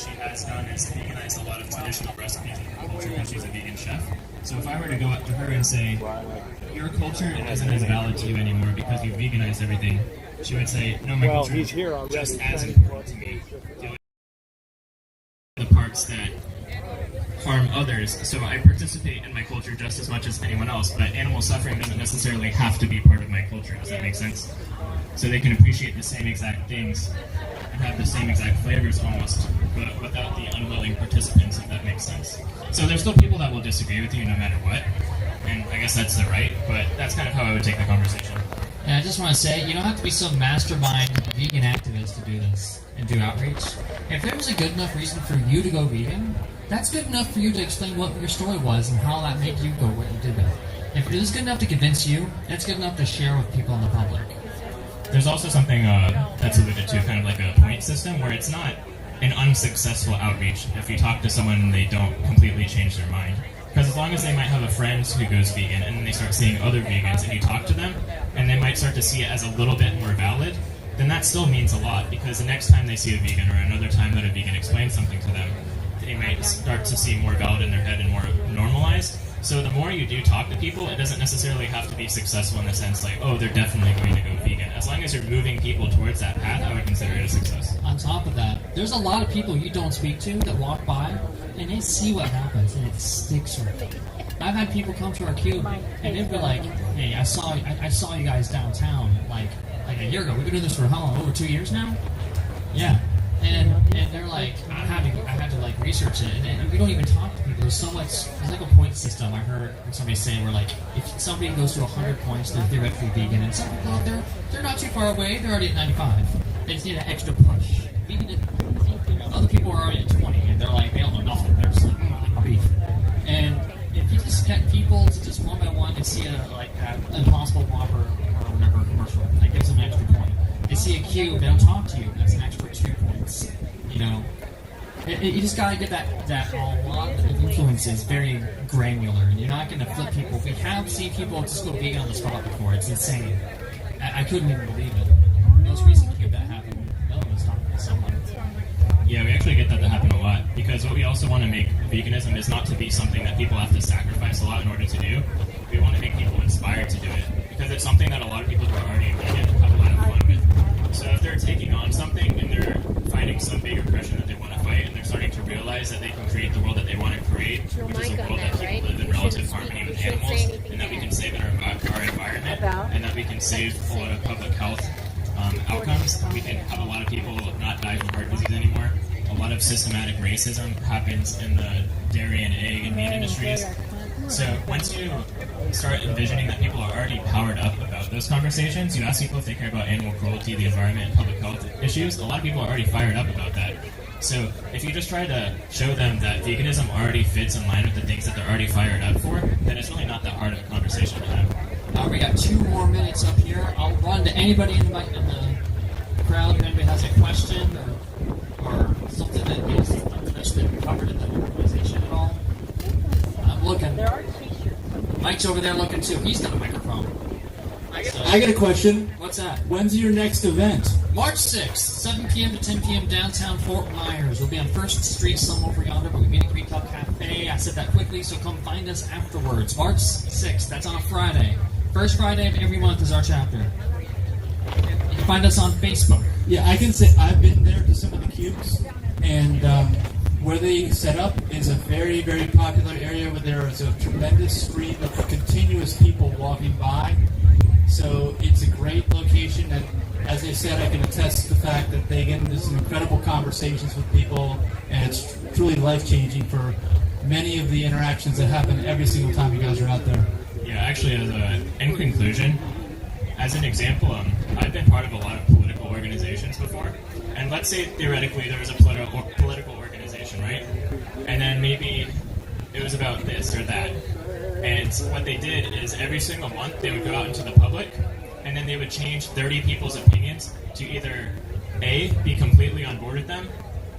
she has done is veganize a lot of traditional recipes in her culture because she's a vegan chef. So if I were to go up to her and say, your culture isn't as valid to you anymore because you veganized everything, she would say, no, my culture is just as important to me. The parts that harm others, so I participate in my culture just as much as anyone else, but animal suffering doesn't necessarily have to be part of my culture. Does that make sense? So they can appreciate the same exact things and have the same exact flavors almost, but without the unwilling participants, if that makes sense. So there's still people that will disagree with you no matter what, and I guess that's the right, but that's kind of how I would take the conversation. And I just want to say, you don't have to be some mastermind vegan activist to do this and do outreach. If there was a good enough reason for you to go vegan, that's good enough for you to explain what your story was and how that made you go what you did there. If it is good enough to convince you, that's good enough to share with people in the public. There's also something that's alluded to, kind of like a point system, where it's not an unsuccessful outreach if you talk to someone and they don't completely change their mind. Because as long as they might have a friend who goes vegan and then they start seeing other vegans and you talk to them and they might start to see it as a little bit more valid, then that still means a lot, because the next time they see a vegan or another time that a vegan explains something to them, they might start to see more valid in their head and more normalized. So the more you do talk to people, it doesn't necessarily have to be successful in the sense like, oh, they're definitely going to go vegan. As long as you're moving people towards that path, I would consider it a success. On top of that, there's a lot of people you don't speak to that walk by and they see what happens and it sticks with them. I've had people come to our cube and they'd be like, hey, I saw you guys downtown like a year ago. We've been doing this for how long? Over 2 years now? Yeah. And they're like, I had to like research it, and we don't even talk to people. There's like a point system. I heard somebody saying where like if somebody goes to 100 points, they're theoretically vegan, and some people out there, they're not too far away. They're already at 95. They just need an extra push. Other people are already at 20, and they're like, they don't know nothing. They're just like, beef. And if you just get people to just one by one and see an Impossible Whopper or whatever commercial, that gives them an extra point. They see a cube, they don't talk to you. That's an extra 2 points. You know, you just gotta get that a lot of influence is very granular, and you're not gonna flip people. We have seen people just go vegan on the spot before. It's insane. I couldn't even believe it. The most recent cube that happened, no one was talking to someone. Yeah, we actually get that to happen a lot, because what we also want to make veganism is not to be something that people have to sacrifice a lot in order to do. We want to make people inspired to do it, because it's something that a lot of people who are already vegan have a lot of fun with. So if they're taking on something and they're finding some big oppression that they want to fight, and they're starting to realize that they can create the world that they want to create, which is a world that people live in relative harmony with animals, and that we can save our environment, and that we can save a lot of public health outcomes. We can have a lot of people not die from heart disease anymore. A lot of systematic racism happens in the dairy and egg and meat industries. So once you start envisioning that people are already powered up about those conversations, you ask people if they care about animal cruelty, the environment, and public health issues, a lot of people are already fired up about that. So if you just try to show them that veganism already fits in line with the things that they're already fired up for, then it's really not that hard of a conversation to have. We got 2 more minutes up here. I'll run to anybody in the crowd if anybody has a question or something that's been covered in the organization at all. I'm looking. There are t-shirts. Mike's over there looking too. He's got a microphone. I got a question. What's that? When's your next event? March 6th, 7 p.m. to 10 p.m. downtown Fort Myers. We'll be on 1st Street, some over yonder, but we meet at Green Cup Cafe. I said that quickly, so come find us afterwards. March 6th, that's on a Friday. First Friday of every month is our chapter. You can find us on Facebook. Yeah, I can say I've been there to some of the cubes, and where they set up is a very, very popular area where there is a tremendous stream of continuous people walking by. So it's a great location, and as I said, I can attest to the fact that they get into some incredible conversations with people, and it's truly life-changing for many of the interactions that happen every single time you guys are out there. Yeah, actually, in conclusion, as an example, I've been part of a lot of political organizations before, and let's say theoretically there was a political organization, right? And then maybe it was about this or that. And what they did is every single month they would go out into the public, and then they would change 30 people's opinions to either A, be completely on board with them,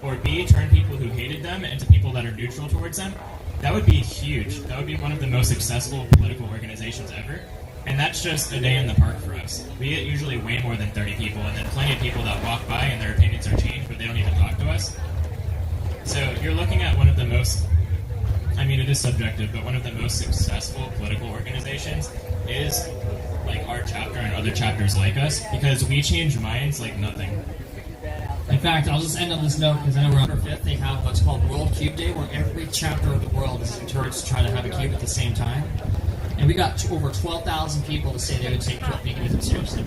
or B, turn people who hated them into people that are neutral towards them. That would be huge. That would be one of the most successful political organizations ever. And that's just a day in the park for us. We get usually way more than 30 people, and then plenty of people that walk by and their opinions are changed, but they don't even talk to us. you're looking at one of the most, I mean, it is subjective, but one of the most successful political organizations is like our chapter and other chapters like us, because we change minds like nothing. In fact, I'll just end on this note because I know we're on our 5th. They have what's called World Cube Day, where every chapter of the world is encouraged to try to have a cube at the same time. And we got over 12,000 people to say they would take veganism seriously.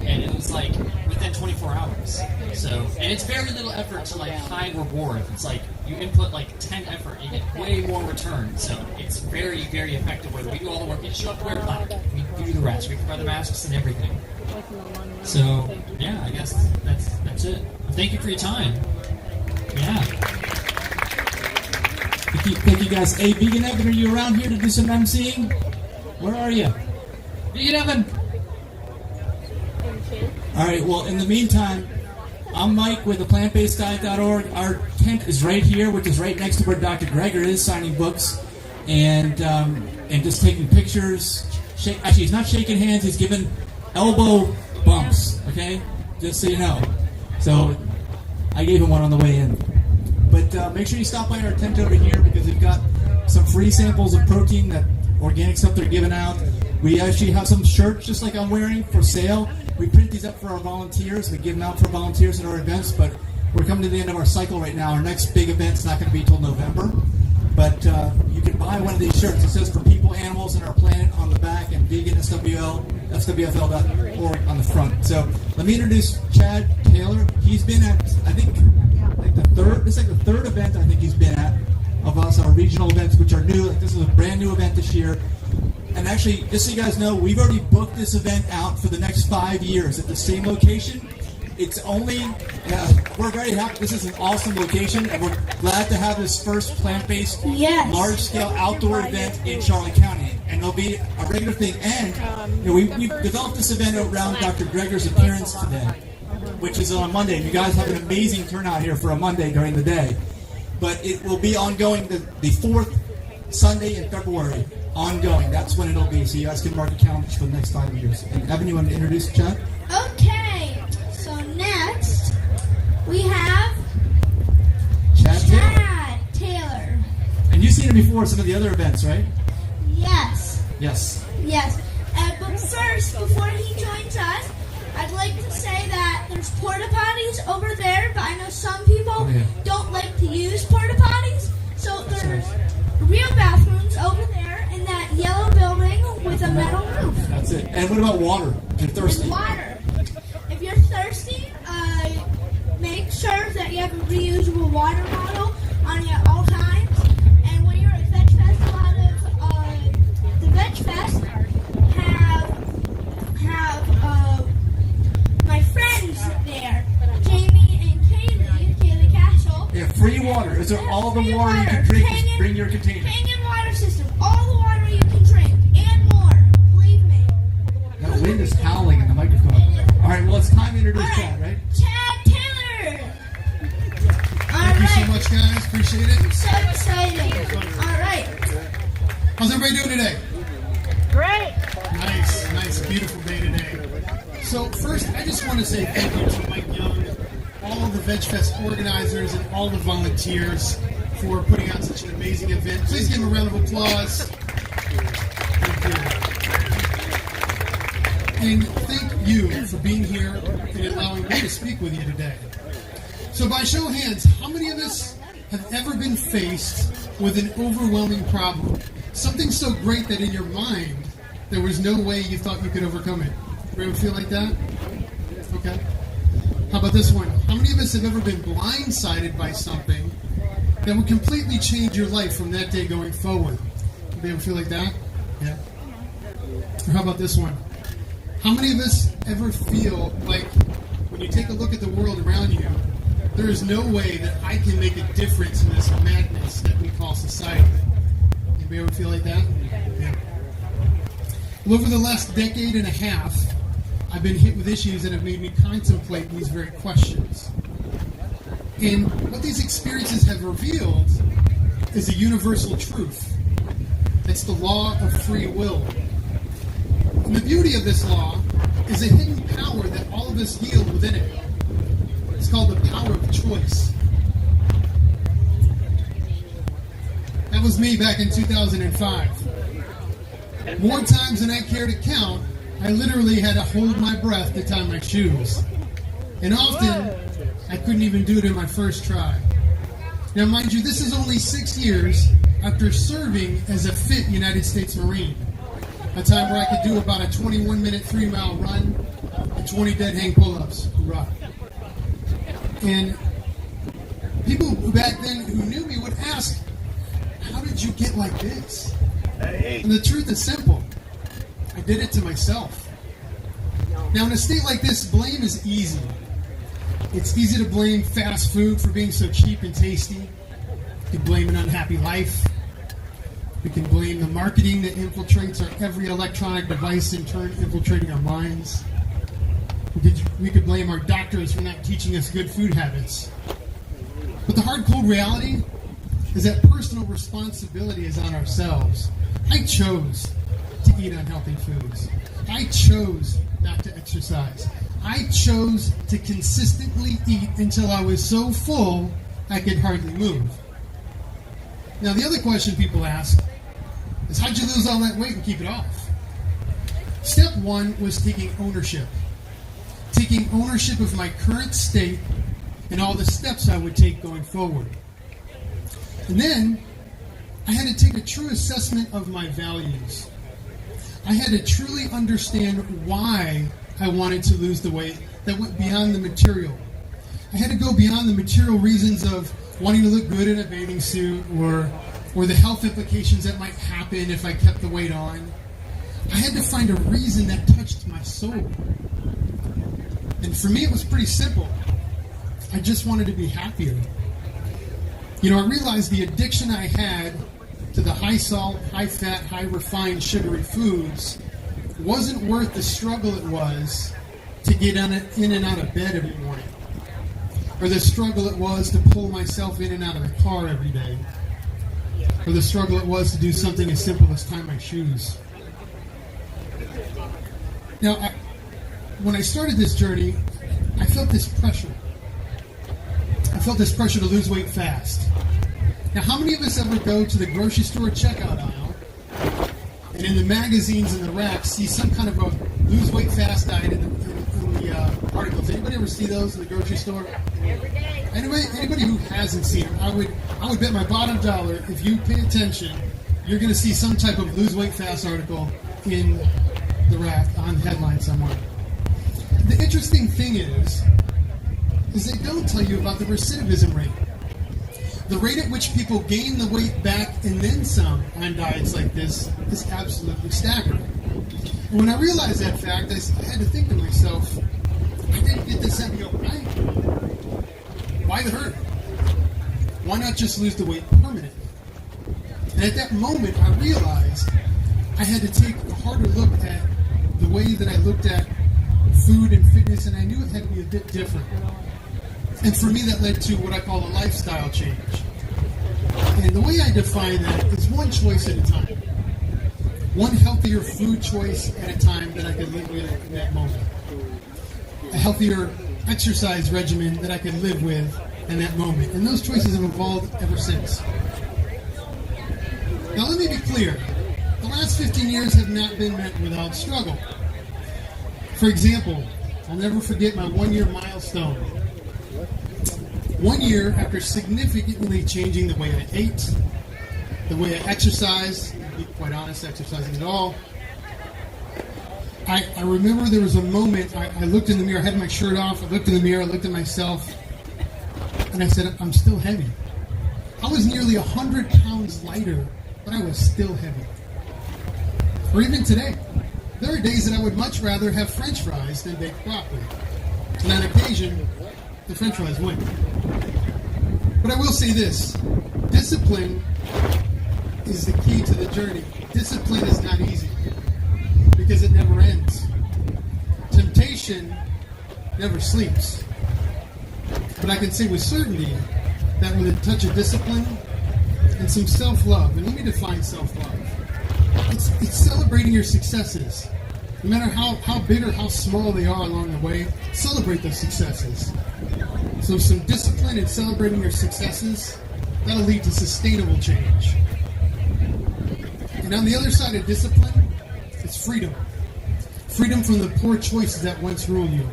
And it was like within 24 hours. So, and it's very little effort to like high reward. It's like you input like 10 effort, you get way more return. So it's very, very effective. Whether we do all the work, you show up to wear black, we do the rest, we provide the masks and everything. So yeah, I guess that's it. Thank you for your time. Yeah. Thank you guys. Hey, Vegan Evan, are you around here to do some emceeing? Where are you? Vegan Evan! Alright, well, in the meantime, I'm Mike with the PlantBasedDiet.org. Our tent is right here, which is right next to where Dr. Greger is, signing books and just taking pictures. Actually, he's not shaking hands, he's giving elbow bumps, okay? Just so you know. So, I gave him one on the way in. But make sure you stop by our tent over here because we've got some free samples of protein, that organic stuff they're giving out. We actually have some shirts, just like I'm wearing, for sale. We print these up for our volunteers. We give them out for volunteers at our events, but we're coming to the end of our cycle right now. Our next big event's not going to be till November. But you can buy one of these shirts. It says For People, Animals, and Our Planet on the back, and Vegan SWFL.org on the front. So let me introduce Chad Taylor. He's been at, I think, this is like the third event I think he's been at of us, our regional events, which are new. Like this is a brand new event this year. And actually, just so you guys know, we've already booked this event out for the next 5 years at the same location. It's only, we're very happy. This is an awesome location, and we're glad to have this first plant-based, large-scale outdoor event in Charlotte County. And it'll be a regular thing. And we've developed this event around Dr. Greger's appearance today, which is on Monday. You guys have an amazing turnout here for a Monday during the day. But it will be ongoing the fourth Sunday in February. Ongoing. That's when it'll be. So you guys can mark your calendars for the next 5 years. And Evan, you want to introduce Chad? Okay. So next we have Chad Taylor. And you've seen him before at some of the other events, right? Yes. Yes. Yes. But first, before he joins us, I'd like to say that there's porta potties over there, but I know some people don't like to use porta potties. So there's real bathrooms over there in that yellow building with a metal roof. That's it. And what about water? If you're thirsty. And water. If you're thirsty, make sure that you have a reusable water bottle on you at all times. And when you're at Veg Fest, a lot of the Veg Fest have my friends there, Jamie and Kaylee Cashel. Yeah, free water. Is there all the water you can drink? Just bring your container. Kangen water system. All the water you can drink and more. Believe me. That wind is howling in the microphone. All right, well, it's time to introduce Chad, right? Chad Taylor. Thank you so much, guys. Appreciate it. So exciting. All right. How's everybody doing today? Great. Nice, beautiful day today. So first, I just want to say thank you to Mike Young, all of the Veg Fest organizers, and all the volunteers for putting on such an amazing event. Please give them a round of applause. Thank you. And thank you for being here and allowing me to speak with you today. So by show of hands, how many of us have ever been faced with an overwhelming problem? Something so great that in your mind, there was no way you thought you could overcome it. Everyone feel like that? Okay. How about this one? How many of us have ever been blindsided by something that would completely change your life from that day going forward? Anybody ever feel like that? Yeah. Or how about this one? How many of us ever feel like when you take a look at the world around you, there is no way that I can make a difference in this madness that we call society? Anybody ever feel like that? Yeah. Well, over the last decade and a half, I've been hit with issues that have made me contemplate these very questions. And what these experiences have revealed is a universal truth. It's the law of free will. And the beauty of this law is a hidden power that all of us yield within it. It's called the power of choice. That was me back in 2005. More times than I care to count, I literally had to hold my breath to tie my shoes. And often, I couldn't even do it in my first try. Now, mind you, this is only 6 years after serving as a fit United States Marine. A time where I could do about a 21-minute 3-mile run and 20 dead hang pull-ups. Hoorah. And people back then who knew me would ask, how did you get like this? And the truth is simple. I did it to myself. Now, in a state like this, blame is easy. It's easy to blame fast food for being so cheap and tasty. You can blame an unhappy life. We can blame the marketing that infiltrates our every electronic device, in turn infiltrating our minds. We could blame our doctors for not teaching us good food habits. But the hard, cold reality is that personal responsibility is on ourselves. I chose to eat unhealthy foods. I chose not to exercise. I chose to consistently eat until I was so full I could hardly move. Now, the other question people ask is, how'd you lose all that weight and keep it off? Step one was taking ownership. Taking ownership of my current state and all the steps I would take going forward. And then, I had to take a true assessment of my values. I had to truly understand why I wanted to lose the weight that went beyond the material. I had to go beyond the material reasons of wanting to look good in a bathing suit or the health implications that might happen if I kept the weight on. I had to find a reason that touched my soul. And for me, it was pretty simple. I just wanted to be happier. You know, I realized the addiction I had to the high salt, high fat, high refined, sugary foods wasn't worth the struggle it was to get in and out of bed every morning, or the struggle it was to pull myself in and out of the car every day, or the struggle it was to do something as simple as tie my shoes. Now, when I started this journey, I felt this pressure. I felt this pressure to lose weight fast. Now, how many of us ever go to the grocery store checkout aisle and in the magazines and the racks see some kind of a lose weight fast diet in the articles? Anybody ever see those in the grocery store? Every day. Anybody who hasn't seen them, I would bet my bottom dollar, if you pay attention, you're going to see some type of lose weight fast article in the rack on the headline somewhere. The interesting thing is they don't tell you about the recidivism rate. The rate at which people gain the weight back and then some on diets like this is absolutely staggering. And when I realized that fact, I had to think to myself, I didn't get this heavy overnight. Why the hurt? Why not just lose the weight permanently? And at that moment, I realized I had to take a harder look at the way that I looked at food and fitness, and I knew it had to be a bit different. And for me, that led to what I call a lifestyle change. And the way I define that is one choice at a time. One healthier food choice at a time that I could live with in that moment. A healthier exercise regimen that I could live with in that moment. And those choices have evolved ever since. Now let me be clear. The last 15 years have not been met without struggle. For example, I'll never forget my 1-year milestone. 1 year after significantly changing the way I ate, the way I exercised, to be quite honest, exercising at all. I remember there was a moment, I looked in the mirror, I had my shirt off, I looked in the mirror, I looked at myself, and I said, I'm still heavy. I was nearly 100 pounds lighter, but I was still heavy. Or even today, there are days that I would much rather have French fries than baked broccoli. And on occasion, the French fries win. But I will say this, discipline is the key to the journey. Discipline is not easy because it never ends. Temptation never sleeps. But I can say with certainty that with a touch of discipline and some self-love, and let me define self-love, it's celebrating your successes. No matter how big or how small they are along the way, celebrate those successes. So some discipline in celebrating your successes, that'll lead to sustainable change. And on the other side of discipline, it's freedom. Freedom from the poor choices that once ruled you.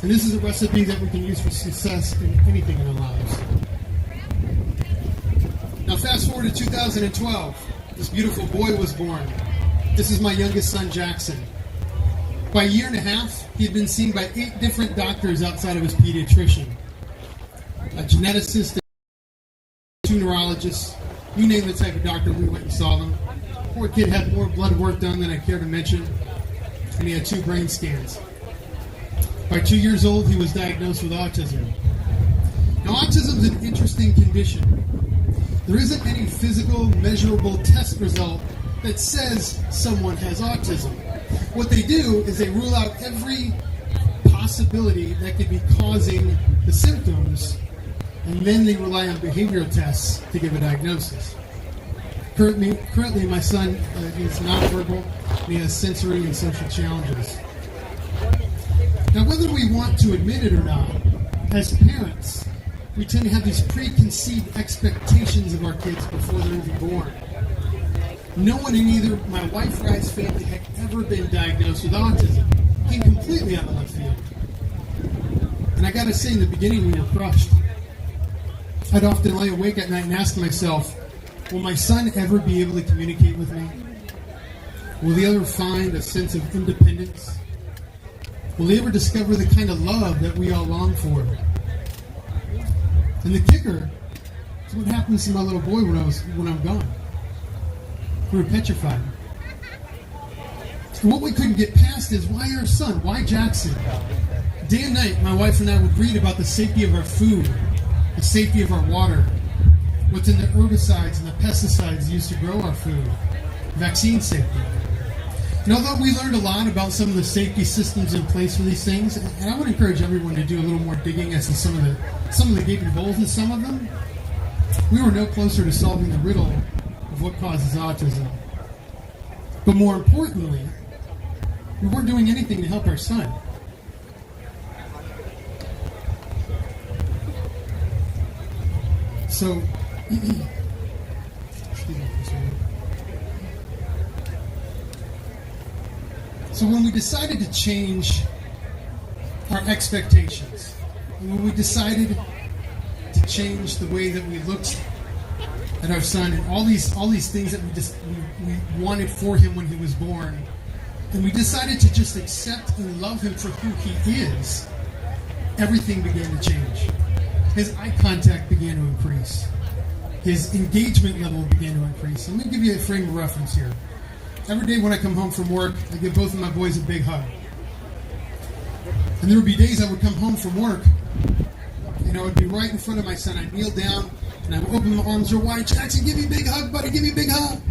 And this is a recipe that we can use for success in anything in our lives. Now fast forward to 2012. This beautiful boy was born. This is my youngest son, Jackson. By a year and a half, he had been seen by 8 different doctors outside of his pediatrician. A geneticist, 2 neurologists, you name the type of doctor, we went and saw them. Poor kid had more blood work done than I care to mention, and he had 2 brain scans. By 2 years old, he was diagnosed with autism. Now, autism is an interesting condition. There isn't any physical, measurable test result that says someone has autism. What they do is they rule out every possibility that could be causing the symptoms, and then they rely on behavioral tests to give a diagnosis. Currently my son is nonverbal, and he has sensory and social challenges. Now, whether we want to admit it or not, as parents, we tend to have these preconceived expectations of our kids before they're even born. No one in either my wife or I's family had ever been diagnosed with autism. Came completely out of left field. And I gotta say, in the beginning, we were crushed. I'd often lay awake at night and ask myself, will my son ever be able to communicate with me? Will he ever find a sense of independence? Will he ever discover the kind of love that we all long for? And the kicker is what happens to my little boy when I'm gone. We were petrified. And what we couldn't get past is, why our son? Why Jackson? Day and night, my wife and I would read about the safety of our food, the safety of our water, what's in the herbicides and the pesticides used to grow our food, vaccine safety. And although we learned a lot about some of the safety systems in place for these things, and I would encourage everyone to do a little more digging as to some of the gaping holes in some of them, we were no closer to solving the riddle of what causes autism. But more importantly, we weren't doing anything to help our son. So, when we decided to change our expectations, and when we decided to change the way that we looked at our son and all these things that we wanted for him when he was born, and we decided to just accept and love him for who he is, everything began to change. His eye contact began to increase. His engagement level began to increase. Let me give you a frame of reference here. Every day when I come home from work, I give both of my boys a big hug. And there would be days I would come home from work, and I would be right in front of my son. I'd kneel down, and I would open my arms real wide. Jackson, give me a big hug, buddy, give me a big hug.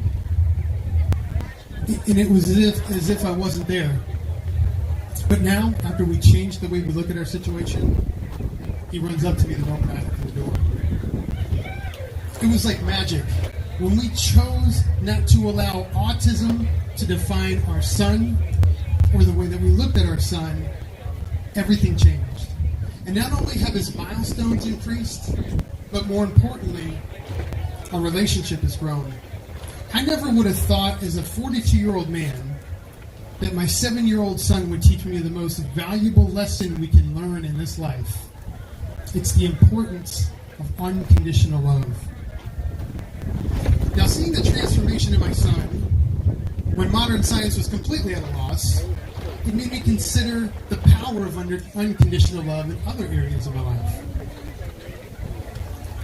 And it was as if I wasn't there. But now, after we changed the way we look at our situation, he runs up to me the moment I open the door. It was like magic. When we chose not to allow autism to define our son or the way that we looked at our son, everything changed. And not only have his milestones increased, but more importantly, our relationship has grown. I never would have thought as a 42-year-old man that my 7-year-old son would teach me the most valuable lesson we can learn in this life. It's the importance of unconditional love. Now, seeing the transformation in my son, when modern science was completely at a loss, it made me consider the power of unconditional love in other areas of my life.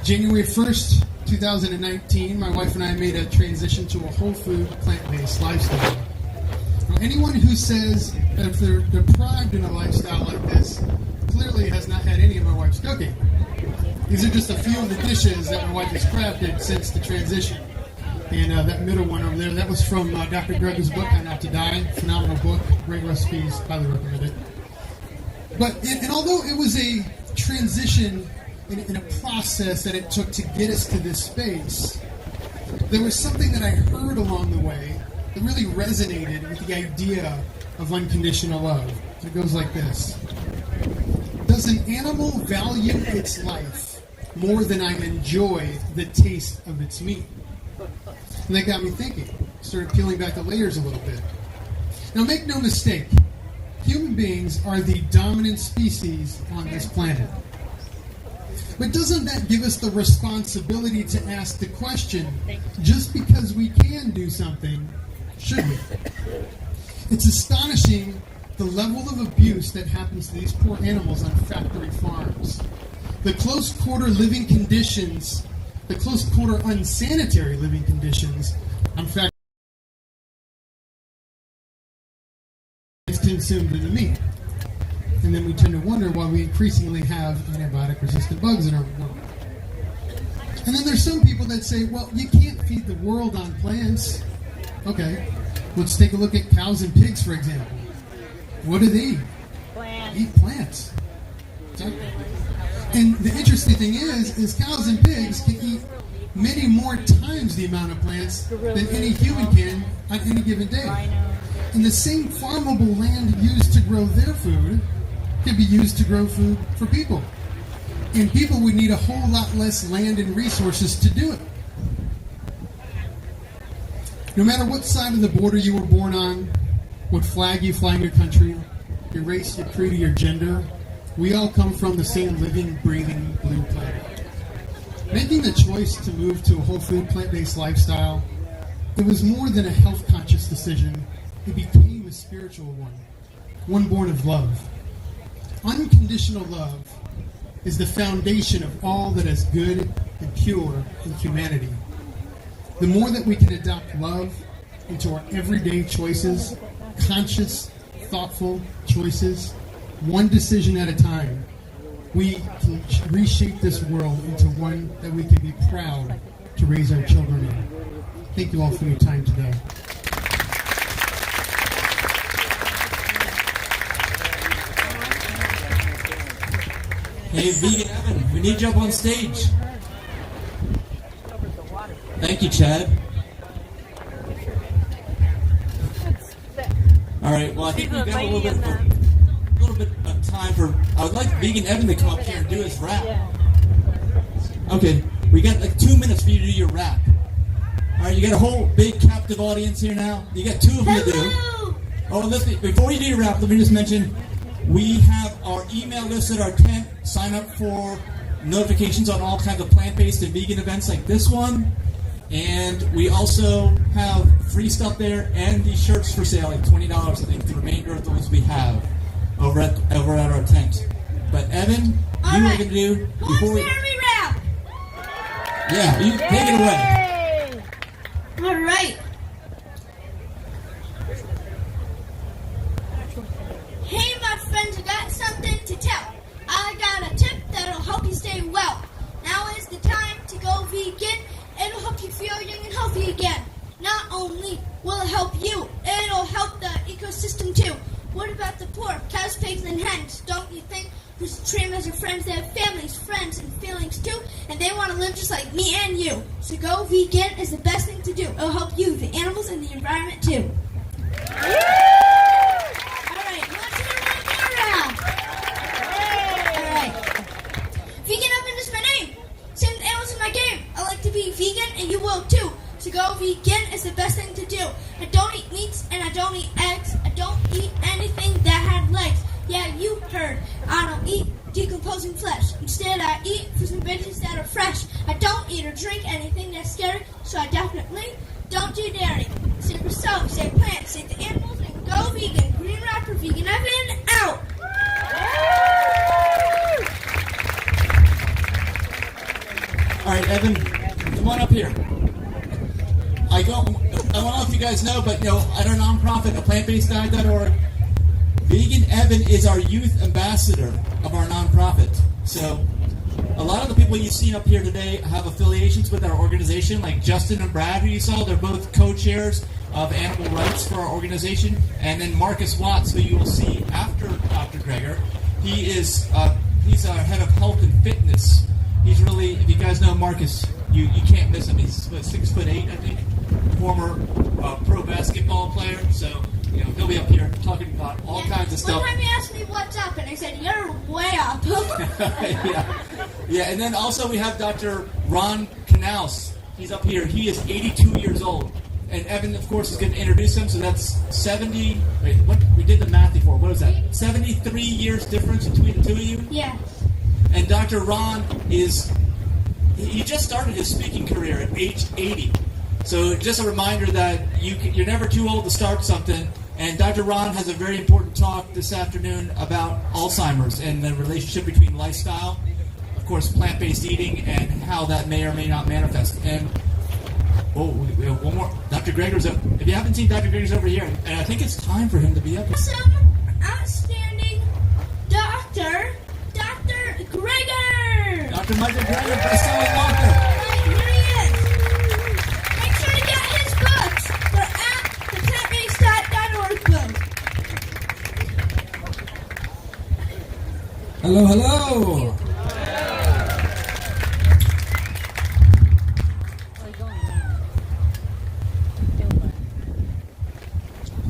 January 1st, 2019, my wife and I made a transition to a whole food, plant-based lifestyle. Now, anyone who says that if they're deprived in a lifestyle like this, clearly has not had any of my wife's cooking. These are just a few of the dishes that my wife has crafted since the transition. And that middle one over there, that was from Dr. Greger's book, How Not to Die. Phenomenal book, great recipes, highly recommend it. But and although it was a transition in a process that it took to get us to this space, there was something that I heard along the way that really resonated with the idea of unconditional love. It goes like this. Does an animal value its life more than I enjoy the taste of its meat? And that got me thinking. Started peeling back the layers a little bit. Now, make no mistake, human beings are the dominant species on this planet. But doesn't that give us the responsibility to ask the question, just because we can do something, should we? It's astonishing the level of abuse that happens to these poor animals on factory farms. The close quarter living conditions, the close quarter unsanitary living conditions on factory is consumed in the meat. And then we tend to wonder why we increasingly have antibiotic-resistant bugs in our world. And then there's some people that say, well, you can't feed the world on plants. Okay, let's take a look at cows and pigs, for example. What do they eat? Plants. They eat plants. Exactly. And the interesting thing is cows and pigs can eat many more times the amount of plants than any human can on any given day. And the same farmable land used to grow their food can be used to grow food for people. And people would need a whole lot less land and resources to do it. No matter what side of the border you were born on, what flag you fly in your country, your race, your creed, or your gender, we all come from the same living, breathing blue planet. Making the choice to move to a whole food, plant-based lifestyle, it was more than a health-conscious decision. It became a spiritual one born of love. Unconditional love is the foundation of all that is good and pure in humanity. The more that we can adopt love into our everyday choices, conscious, thoughtful choices, one decision at a time, we can reshape this world into one that we can be proud to raise our children in. Thank you all for your time today. Hey, Vegan Evan, we need you up on stage. Thank you, Chad. All right, well, I think we've got a little bit of time for. I would like Vegan Evan to come up here and do his rap. Okay, we got like 2 minutes for you to do your rap. All right, you got a whole big captive audience here now. You got two of you to do. Oh, listen, before you do your rap, let me just mention we have our email list at our tent. Sign up for notifications on all kinds of plant-based and vegan events like this one. And we also have free stuff there and these shirts for sale, like $20, I think, the remainder of those we have over at our tent. But Evan, you are going to do before we rap. Yeah, you take it away. All right. Hey, my friends, I got something to tell. I got a tip that'll help you stay well. Now is the time to go vegan. It'll help you feel young and healthy again. Not only will it help you, it'll help the ecosystem too. What about the poor, cows, pigs, and hens? Don't you think who's treat them as your friends? They have families, friends, and feelings too, and they want to live just like me and you. So go vegan is the best thing to do. It'll help you, the animals, and the environment too. Alright, let's hear one more round. Alright. Vegan Oven is my name. Same with animals in my game. I like to be vegan, and you will too. To go vegan is the best thing to do. I don't eat meats and I don't eat eggs. I don't eat anything that had legs. Yeah, you heard. I don't eat decomposing flesh. Instead, I eat fruits and veggies that are fresh. I don't eat or drink anything that's scary, so I definitely don't do dairy. Save yourself, save plants, save the animals, and go vegan. Green Rapper, Vegan Evan, out! All right, Evan, come on up here. I don't know if you guys know, but at our nonprofit, plantbaseddiet.org, Vegan Evan is our youth ambassador of our nonprofit. So a lot of the people you've seen up here today have affiliations with our organization, like Justin and Brad, who you saw. They're both co-chairs of animal rights for our organization. And then Marcus Watts, who you will see after Dr. Greger. he's our head of health and fitness. He's really, if you guys know Marcus, you can't miss him. He's 6'8", I think, former pro basketball player. So he'll be up here talking about all kinds of stuff. One time he asked me what's up, and I said, "You're way up." Yeah. And then also we have Dr. Ron Canals. He's up here. He is 82 years old. And Evan, of course, is going to introduce him. So that's 70. Wait, what? We did the math before. What was that? 73 years difference between the two of you? Yes. And Dr. Ron he just started his speaking career at age 80. So just a reminder that you're never too old to start something. And Dr. Ron has a very important talk this afternoon about Alzheimer's and the relationship between lifestyle, of course, plant-based eating, and how that may or may not manifest. And we have one more. Dr. Gregor's up. If you haven't seen Dr. Gregor's over here, and I think it's time for him to be up. Some outstanding Dr. Gregor! Dr. Michael Gregor, best-selling author. Here he is. Make sure to get his books. They're at the plantbaseddiet.org book. Hello, hello.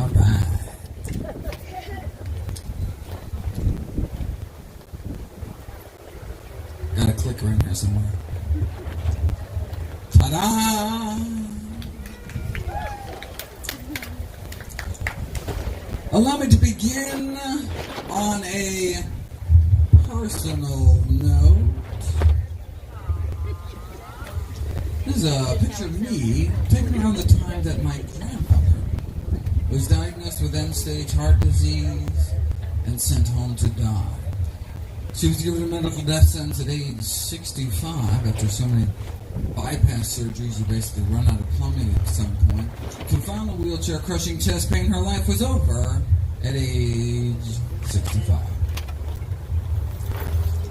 All right. Got a clicker in here somewhere. Ta-da! Allow me to begin on a personal note. This is a picture of me taken around the time that my grandmother was diagnosed with end-stage heart disease and sent home to die. She was given a medical death sentence at age 65 after so many bypass surgeries. You basically run out of plumbing at some point. Confined in a wheelchair, crushing chest pain. Her life was over at age 65.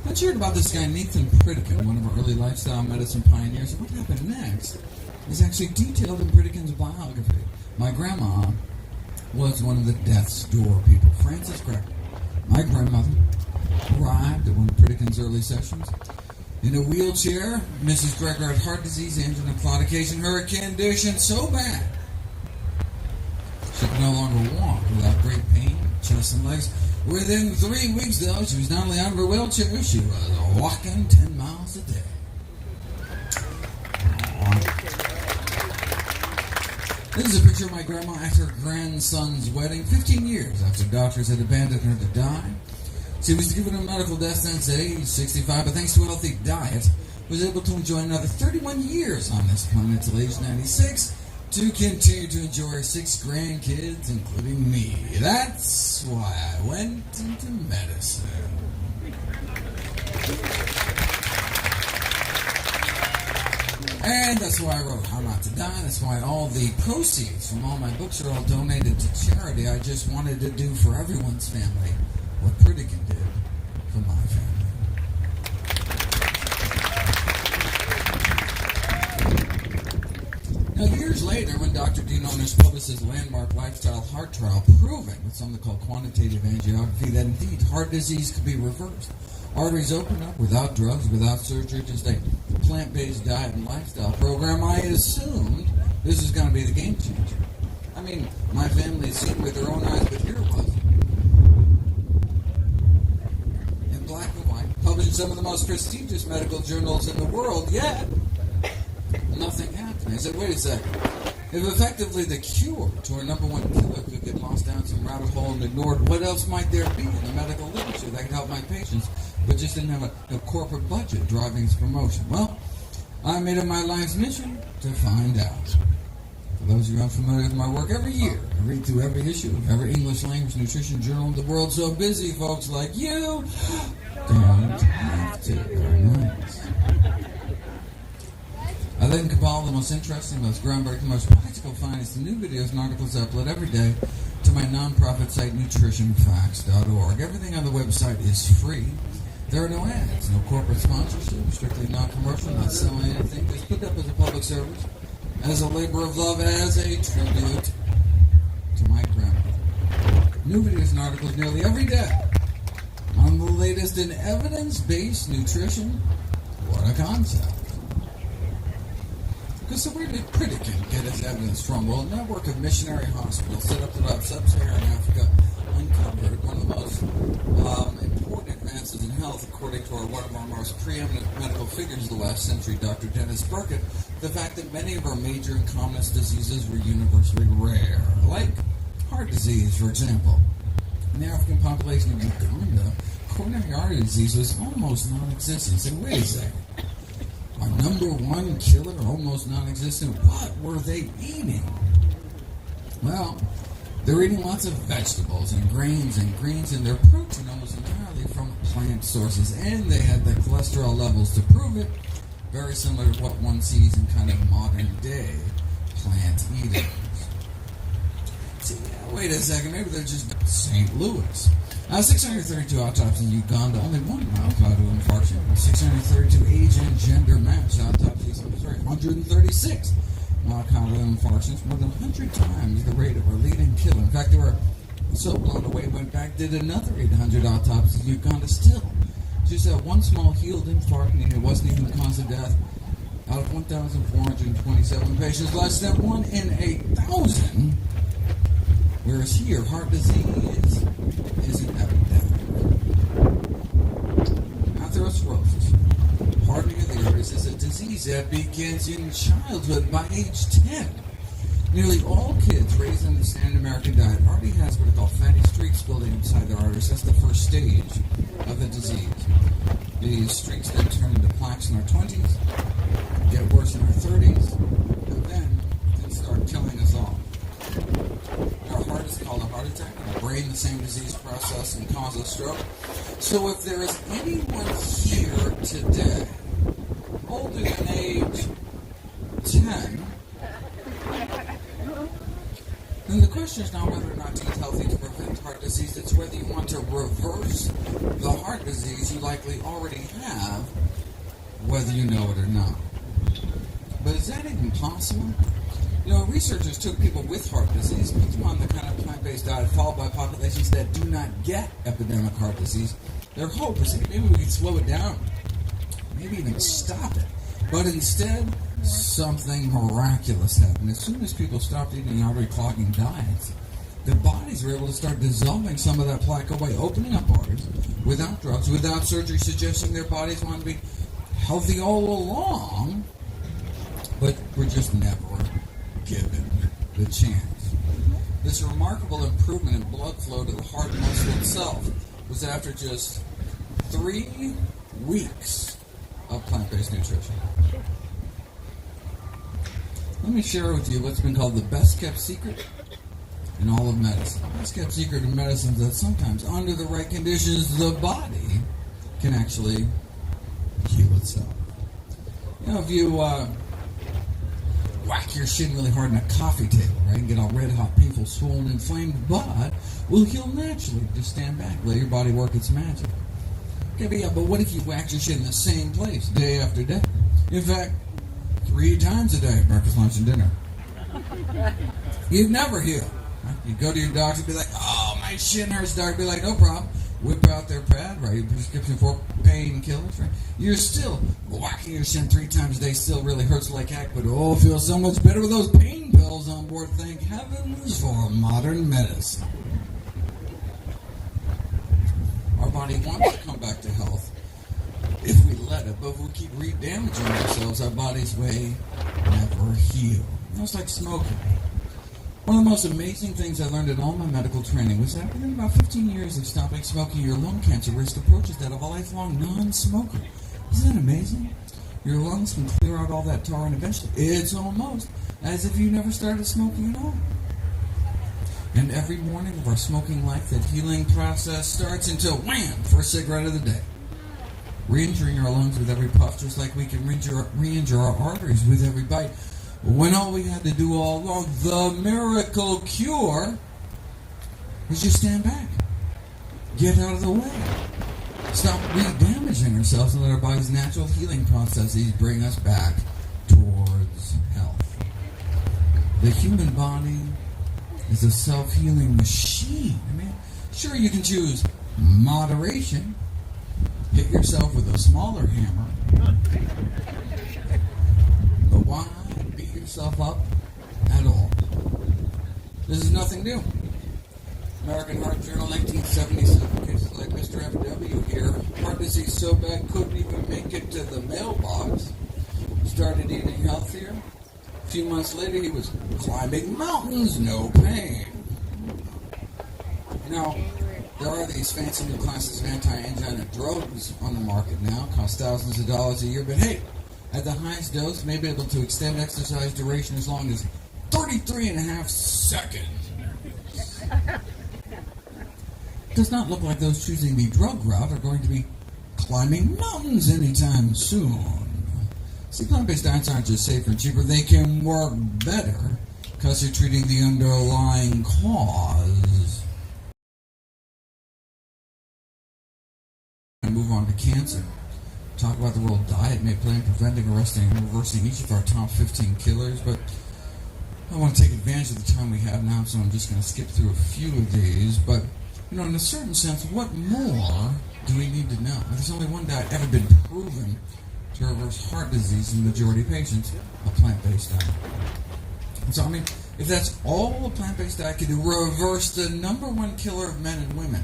I heard about this guy, Nathan Pritikin, one of our early lifestyle medicine pioneers. What happened next is actually detailed in Pritikin's biography. My grandma was one of the death's door people. Frances Gregor, my grandmother, arrived at one of Pritikin's early sessions in a wheelchair. Mrs. Gregor had heart disease, angina, claudication, her condition so bad she could no longer walk without great pain, chest and legs. Within 3 weeks, though, she was not only out of her wheelchair, she was walking 10 miles a day. This is a picture of my grandma at her grandson's wedding, 15 years after doctors had abandoned her to die. She was given a medical death sentence at age 65, but thanks to a healthy diet, was able to enjoy another 31 years on this planet till age 96 to continue to enjoy her 6 grandkids, including me. That's why I went into medicine. And that's why I wrote How Not to Die. That's why all the proceeds from all my books are all donated to charity. I just wanted to do for everyone's family what Pritikin did for my family. Now, years later, when Dr. Dean Ornish published his landmark lifestyle heart trial proving with something called quantitative angiography that indeed heart disease could be reversed, arteries open up without drugs, without surgery, just a plant-based diet and lifestyle program, I assumed this is going to be the game changer. I mean, my family has seen with their own eyes, but here it was. In black and white, published in some of the most prestigious medical journals in the world, yet nothing happened. I said, wait a second. If effectively the cure to our number one killer could get lost down some rabbit hole and ignored, what else might there be in the medical literature that could help my patients, but just didn't have a corporate budget driving its promotion? Well, I made it my life's mission to find out. For those of you unfamiliar with my work, every year I read through every issue of every English language nutrition journal in the world. So busy folks like you don't have to. Very nice. I then compile the most interesting, most groundbreaking, most practical finds to new videos and articles I upload every day to my nonprofit site, nutritionfacts.org. Everything on the website is free. There are no ads, no corporate sponsorship, strictly non-commercial, not selling anything, just put up as a public service, as a labor of love, as a tribute to my grandmother. New videos and articles nearly every day on the latest in evidence-based nutrition. What a concept. Because so where did Pritikin get his evidence from? Well, a network of missionary hospitals set up throughout sub-Saharan Africa uncovered one of the most important advances in health, according to one of our most preeminent medical figures of the last century, Dr. Dennis Burkitt, the fact that many of our major and commonest diseases were universally rare, like heart disease, for example. In the African population of Uganda, coronary artery disease was almost non-existent. So wait a second. Our number one killer, almost non-existent. What were they eating? Well, they're eating lots of vegetables and grains and greens, and their protein almost entirely from plant sources. And they had the cholesterol levels to prove it, very similar to what one sees in kind of modern day plant eaters. So, yeah, wait a second, maybe they're just St. Louis. 632 autopsies in Uganda, only one myocardial infarction. 632 age and gender match autopsies, 136 myocardial infarctions, more than 100 times the rate of our leading killer. In fact, they were so blown away, went back, did another 800 autopsies in Uganda still. Just that one small healed infarct, and it wasn't even the cause of death. Out of 1,427 patients, less than 1 in 8,000. Whereas here, heart disease is an epidemic. Atherosclerosis, hardening of the arteries, is a disease that begins in childhood by age 10. Nearly all kids raised on the standard American diet already has what are called fatty streaks building inside their arteries. That's the first stage of the disease. These streaks then turn into plaques in our 20s, get worse in our 30s, and then can start killing us all. Our heart is called a heart attack, and our brain the same disease process and causes stroke. So if there is anyone here today older than age 10, then the question is not whether or not to eat healthy to prevent heart disease, it's whether you want to reverse the heart disease you likely already have, whether you know it or not. But is that even possible? You know, researchers took people with heart disease, put them on the kind of plant-based diet, followed by populations that do not get epidemic heart disease. Their hope is that maybe we can slow it down, maybe even stop it. But instead, something miraculous happened. As soon as people stopped eating artery-clogging diets, their bodies were able to start dissolving some of that plaque away, opening up arteries without drugs, without surgery, suggesting their bodies want to be healthy all along, but were just never given the chance. This remarkable improvement in blood flow to the heart muscle itself was after just 3 weeks of plant-based nutrition. Let me share with you what's been called the best-kept secret in all of medicine. The best-kept secret in medicine is that sometimes, under the right conditions, the body can actually heal itself. You know, if you whack your shin really hard on a coffee table, right, and get all red hot, painful, swollen, inflamed, but will heal naturally. Just stand back, let your body work its magic. Okay, but what if you whack your shin in the same place day after day? In fact, 3 times a day, breakfast, lunch, and dinner. You'd never heal. Right? You'd go to your doctor and be like, oh, my shin hurts, doctor. Be like, no problem. Whip out their pad, right? Your prescription for painkillers, right? You're still whacking your shin 3 times a day, still really hurts like heck, but oh, feels so much better with those pain pills on board. Thank heavens for modern medicine. Our body wants to come back to health if we let it, but if we keep re-damaging ourselves, our bodies may never heal. It's like smoking. One of the most amazing things I learned in all my medical training was that within about 15 years of stopping smoking, your lung cancer risk approaches that of a lifelong non-smoker. Isn't that amazing? Your lungs can clear out all that tar, and eventually it's almost as if you never started smoking at all. And every morning of our smoking life, that healing process starts until wham, first cigarette of the day. Re-injuring our lungs with every puff, just like we can re-injure our arteries with every bite. When all we had to do all along, the miracle cure, is just stand back. Get out of the way. Stop re-damaging ourselves and let our body's natural healing processes bring us back towards health. The human body is a self-healing machine. I mean, sure, you can choose moderation. Hit yourself with a smaller hammer. But why beat yourself up at all? This is nothing new. American Heart Journal, 1977. Cases like Mr. FW here heart disease so bad couldn't even make it to the mailbox. Started eating healthier. A few months later, he was climbing mountains, no pain. You know, there are these fancy new classes of anti-angina drugs on the market now, cost thousands of dollars a year, but hey, at the highest dose, may be able to extend exercise duration as long as 33 and a half seconds. Does not look like those choosing the drug route are going to be climbing mountains anytime soon. See, plant-based diets aren't just safer and cheaper, they can work better because they're treating the underlying cause. And move on to cancer. Talk about the role diet may play in preventing, arresting, and reversing each of our top 15 killers, but I want to take advantage of the time we have now, so I'm just going to skip through a few of these. But, you know, in a certain sense, what more do we need to know? There's only one diet ever been proven to reverse heart disease in the majority of patients, a plant-based diet. And so, I mean, if that's all a plant-based diet can do, reverse the number one killer of men and women,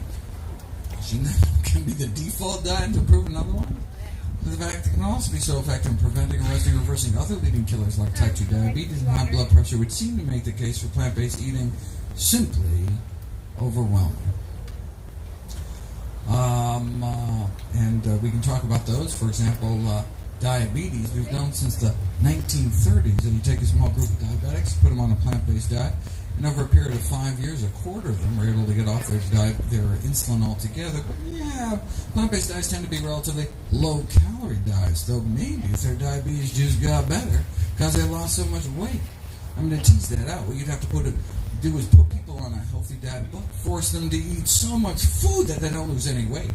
shouldn't that can be the default diet to prove another one? The fact it can also be so effective in preventing, arresting, reversing other leading killers like type 2 diabetes and high blood pressure would seem to make the case for plant-based eating simply overwhelming. And we can talk about those. For example, diabetes. We've known since the 1930s that you take a small group of diabetics, put them on a plant-based diet, and over a period of 5 years, a quarter of them were able to get off their insulin altogether. But yeah, plant-based diets tend to be relatively low-calorie diets, though maybe if their diabetes just got better because they lost so much weight. I mean, to tease that out, what you'd have to do is put people on a healthy diet, but force them to eat so much food that they don't lose any weight.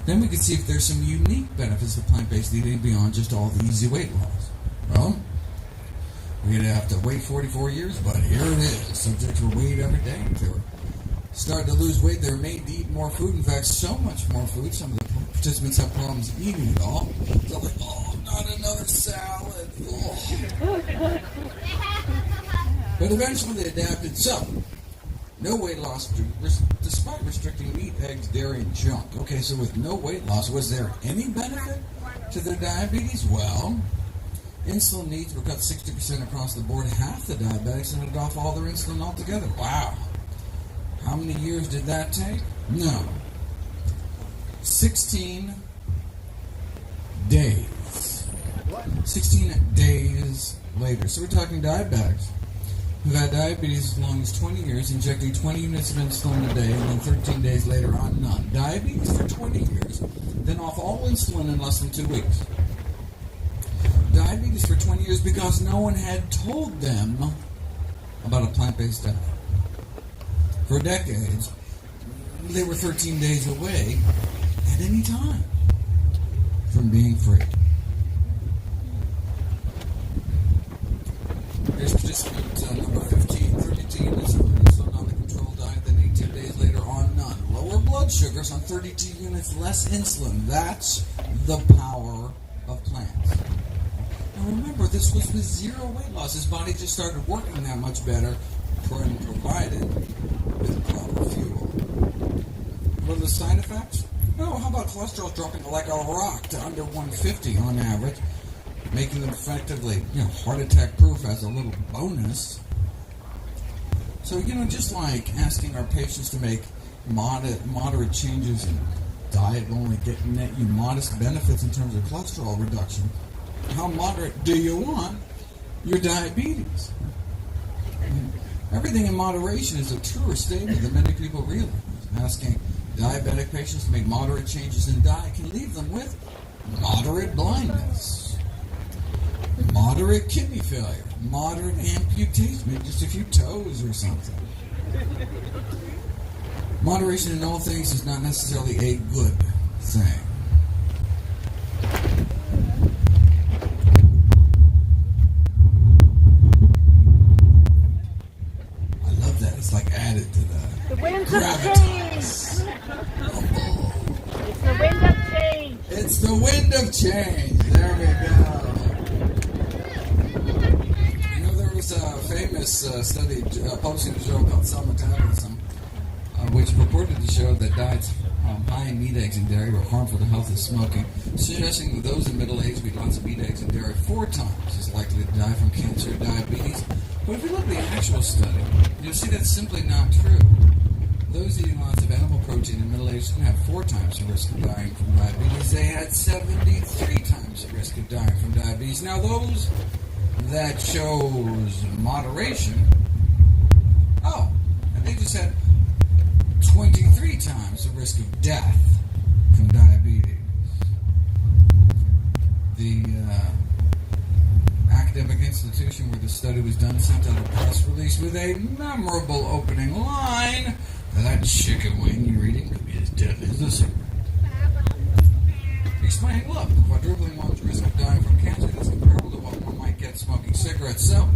Then we could see if there's some unique benefits of plant-based eating beyond just all the easy weight loss. Well, we're going to have to wait 44 years, but here it is. Subjects were weighed every day. If they were starting to lose weight, they were made to eat more food. In fact, so much more food. Some of the participants have problems eating it all. They're like, oh, not another salad. Oh. But eventually they adapted. So, no weight loss despite restricting meat, eggs, dairy, and junk. Okay, so with no weight loss, was there any benefit to their diabetes? Well, insulin needs were cut 60% across the board. Half the diabetics ended off all their insulin altogether. Wow. How many years did that take? No. 16 days. 16 days later. So we're talking diabetics who've had diabetes as long as 20 years, injecting 20 units of insulin a day, and then 13 days later on none. Diabetes for 20 years, then off all insulin in less than 2 weeks. Diabetes for 20 years because no one had told them about a plant-based diet. For decades, they were 13 days away at any time from being free. Here's participant number 15, 32 units of insulin on the controlled diet, then 18 days later on none. Lower blood sugars on 32 units less insulin. That's the power of plants. Now remember, this was with zero weight loss. His body just started working that much better, provided with proper fuel. What are the side effects? Oh, how about cholesterol dropping like a rock to under 150 on average, making them effectively, heart attack proof as a little bonus. So, just like asking our patients to make moderate changes in diet will only net you modest benefits in terms of cholesterol reduction. How moderate do you want your diabetes? Everything in moderation is a truer statement than many people realize. Asking diabetic patients to make moderate changes in diet can leave them with moderate blindness, moderate kidney failure, moderate amputation, maybe just a few toes or something. Moderation in all things is not necessarily a good thing. It's like added to the winds of gravitas. change. It's the wind of change. It's the wind of change. There we go. There was a famous study published in a journal called Cell Metabolism, which purported to show that diets high in meat, eggs, and dairy were harmful to health as smoking, suggesting that those in middle age who eat lots of meat, eggs, and dairy 4 times as likely to die from cancer or diabetes. But if you look at the actual study, you'll see that's simply not true. Those eating lots of animal protein in middle age didn't have 4 times the risk of dying from diabetes. They had 73 times the risk of dying from diabetes. Now, those that chose moderation, and they just had 23 times the risk of death from diabetes. The academic institution where the study was done sent out a press release with a memorable opening line: "That chicken wing you're eating could be as deadly as a cigarette." Explaining, look, quadrupling one's risk of dying from cancer is comparable to what one might get smoking cigarettes. So,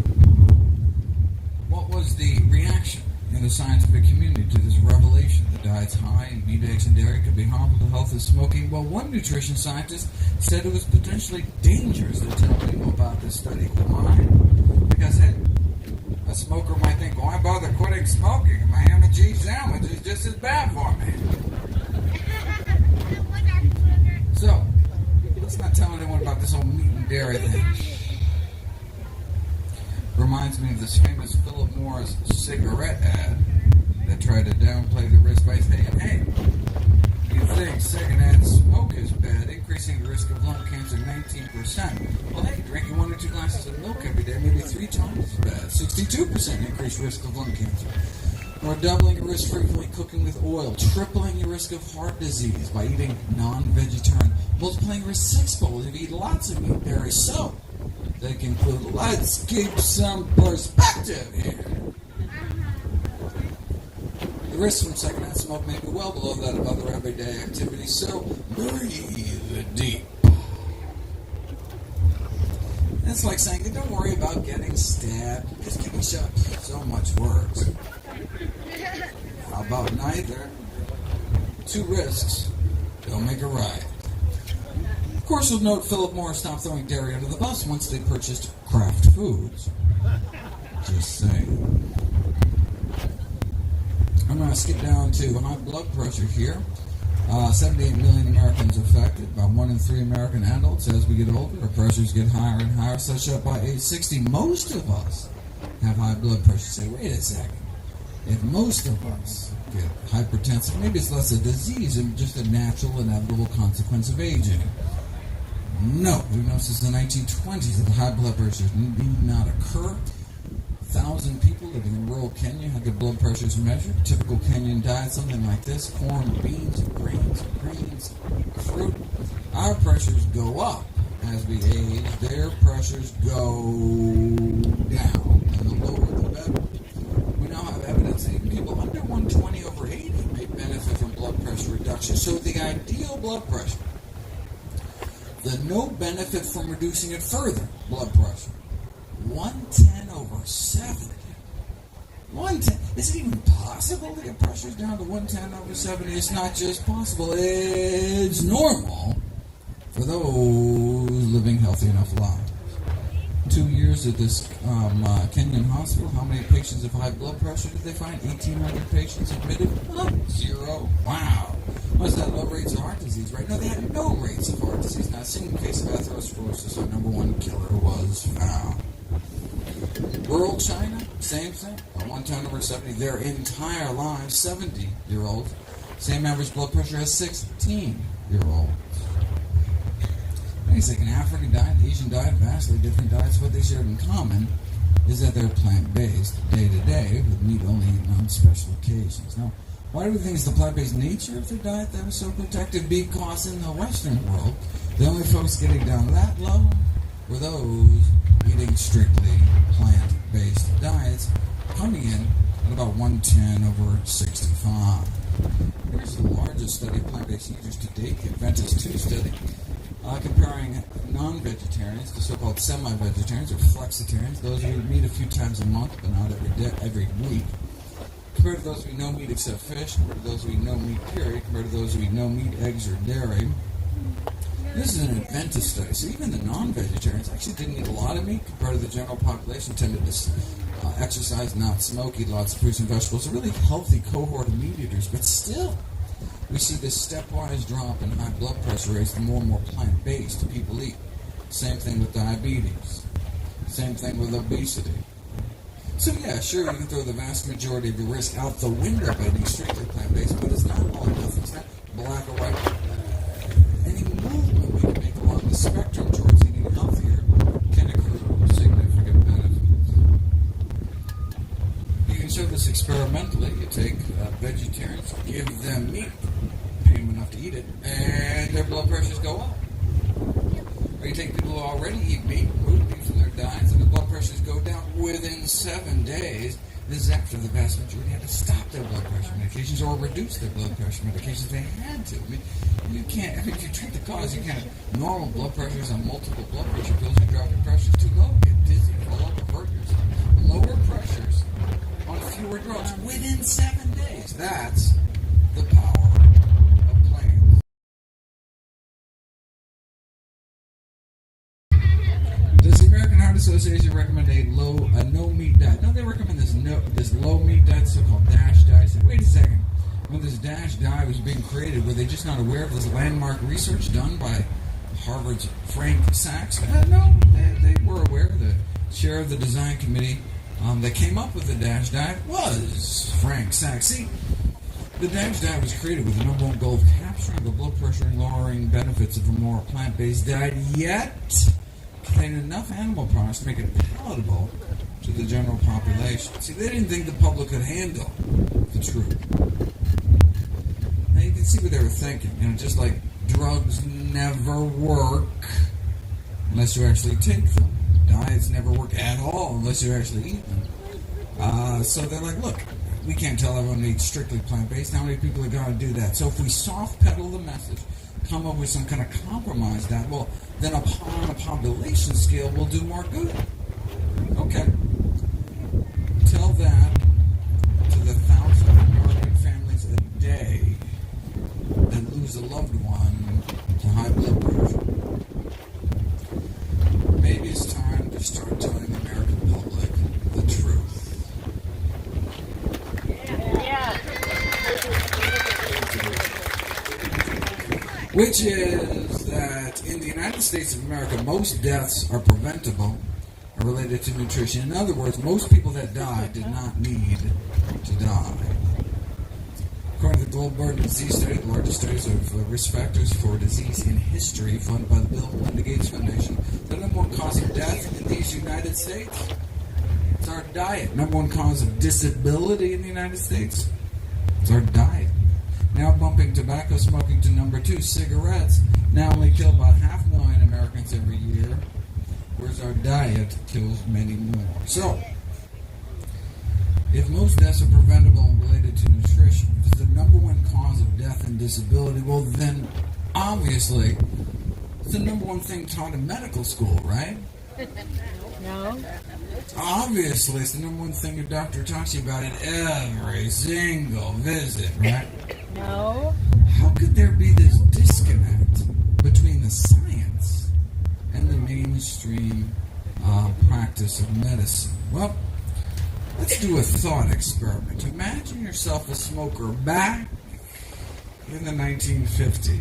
what was the reaction in the scientific community to this revelation that diets high in meat, eggs, and dairy could be harmful to health as smoking? Well, one nutrition scientist said it was potentially dangerous to tell people about this study. Why? Because a smoker might think, why bother quitting smoking? My ham and cheese sandwich is just as bad for me. So, let's not tell anyone about this whole meat and dairy thing. Reminds me of this famous Philip Morris cigarette ad that tried to downplay the risk by saying, hey, you think secondhand smoke is bad, increasing the risk of lung cancer 19%. Well, hey, drinking 1 or 2 glasses of milk every day, maybe 3 times as bad. 62% increased risk of lung cancer. Or doubling your risk frequently cooking with oil, tripling your risk of heart disease by eating non-vegetarian, multiplying your risk 6-fold if you eat lots of meat, dairy. So, they conclude, let's keep some perspective here. The risk from secondhand smoke may be well below that of other everyday activities, so breathe deep. It's like saying, don't worry about getting stabbed, because getting shot is so much worse. How about neither? 2 risks don't make a right. Of course, you'll note Philip Morris stopped throwing dairy under the bus once they purchased Kraft Foods. Just saying. I'm going to skip down to high blood pressure here. 78 million Americans affected, about 1 in 3 American adults. As we get older, our pressures get higher and higher, such that by age 60, most of us have high blood pressure. Say, wait a second. If most of us get hypertensive, maybe it's less a disease and just a natural, inevitable consequence of aging. No, we've known since the 1920s that high blood pressure need not occur. 1,000 people living in rural Kenya had their blood pressures measured. Typical Kenyan diet, something like this: corn, beans, grains, greens, fruit. Our pressures go up as we age. Their pressures go down, and the lower the better. We now have evidence that even people under 120/80 may benefit from blood pressure reduction. So the ideal blood pressure, the no benefit from reducing it further blood pressure, 110/70. 110. Is it even possible to get pressures down to 110/70? It's not just possible, it's normal for those living healthy enough lives. 2 years at this Kenyan hospital, how many patients have high blood pressure did they find? 1,800 patients admitted? 0. Wow. Was that low rates of heart disease, right? No, they had no rates of heart disease. Not a single case of atherosclerosis, our number 1 killer, was found. Rural China, same thing. 110/70 their entire lives. 70-year-olds. Same average blood pressure as 16-year-olds. It's like an African diet, Asian diet, vastly different diets. What they share in common is that they're plant-based day to day, with meat only eaten on special occasions. Now, why do we think it's the plant-based nature of their diet that was so protective? Because in the Western world, the only folks getting down that low were those eating strictly plant-based diets, coming in at about 110/65. Here's the largest study of plant-based eaters to date, the Adventist 2 study, comparing non-vegetarians to so-called semi-vegetarians or flexitarians, those who eat meat a few times a month but not every week, compared to those who eat no meat except fish, compared to those who eat no meat period, compared to those who eat no meat, eggs, or dairy. This is an Adventist study, so even the non-vegetarians actually didn't eat a lot of meat compared to the general population, tended to exercise, not smoke, eat lots of fruits and vegetables. A really healthy cohort of meat eaters, but still, we see this stepwise drop in high blood pressure rates the more and more plant-based people eat. Same thing with diabetes. Same thing with obesity. So yeah, sure, you can throw the vast majority of your risk out the window by eating strictly plant-based, but it's not all nothing. It's not black or white. Any movement we can make along the spectrum towards eating healthier can accrue significant benefits. You can show this experimentally. You take vegetarians, give them meat, pay them enough to eat it, and their blood pressures go up. Or you take people who already eat meat, remove meat from their diets, and the blood pressures go down within 7 days. This is after the vast majority had to stop their blood pressure medications or reduce their blood pressure medications. They had to. I mean, you can't, if you treat the cause, you can't. Normal blood pressures on multiple blood pressure pills, you drop your pressures too low, get dizzy, fall up, hurt yourself. Lower pressures on fewer drugs within 7 days. That's the power of plants. Does the American Heart Association recommend a no-meat diet? No, they recommend this low-meat diet, so-called DASH diet. So wait a second. When this DASH diet was being created, were they just not aware of this landmark research done by Harvard's Frank Sachs? No, they were aware. The chair of the design committee that came up with the DASH diet was Frank Sachs. See, the DASH diet was created with the number one goal of capturing the blood pressure and lowering benefits of a more plant-based diet, yet contained enough animal products to make it palatable to the general population. See, they didn't think the public could handle the truth. Now you can see what they were thinking. You know, just like drugs never work unless you actually take them. Diets never work at all unless you actually eat them. So they're like, look, we can't tell everyone to eat strictly plant-based. How many people are going to do that? So if we soft pedal the message, come up with some kind of compromise that, well, then upon a population scale, we'll do more good. Okay. Tell that to the thousands of American families a day that lose a loved one to high blood pressure. Maybe it's time to start telling the American public the truth. Yeah. Which is that in the United States of America, most deaths are preventable or related to nutrition. In other words, most people that die did not need to die. According to the Global Burden of Disease Study, the largest studies of risk factors for disease in history, funded by the Bill and Melinda Gates Foundation, the number one cause of death in these United States is our diet. Number one cause of disability in the United States is our diet. Now bumping tobacco smoking to number 2, cigarettes now only kill about 500,000 Americans every year, whereas our diet kills many more. So, if most deaths are preventable and related to nutrition, if it's the number one cause of death and disability, well then, obviously, it's the number one thing taught in medical school, right? No. Obviously, it's the number one thing your doctor talks to you about at every single visit, right? No. How could there be this disconnect between the science and the mainstream practice of medicine? Well, let's do a thought experiment. Imagine yourself a smoker back in the 1950s.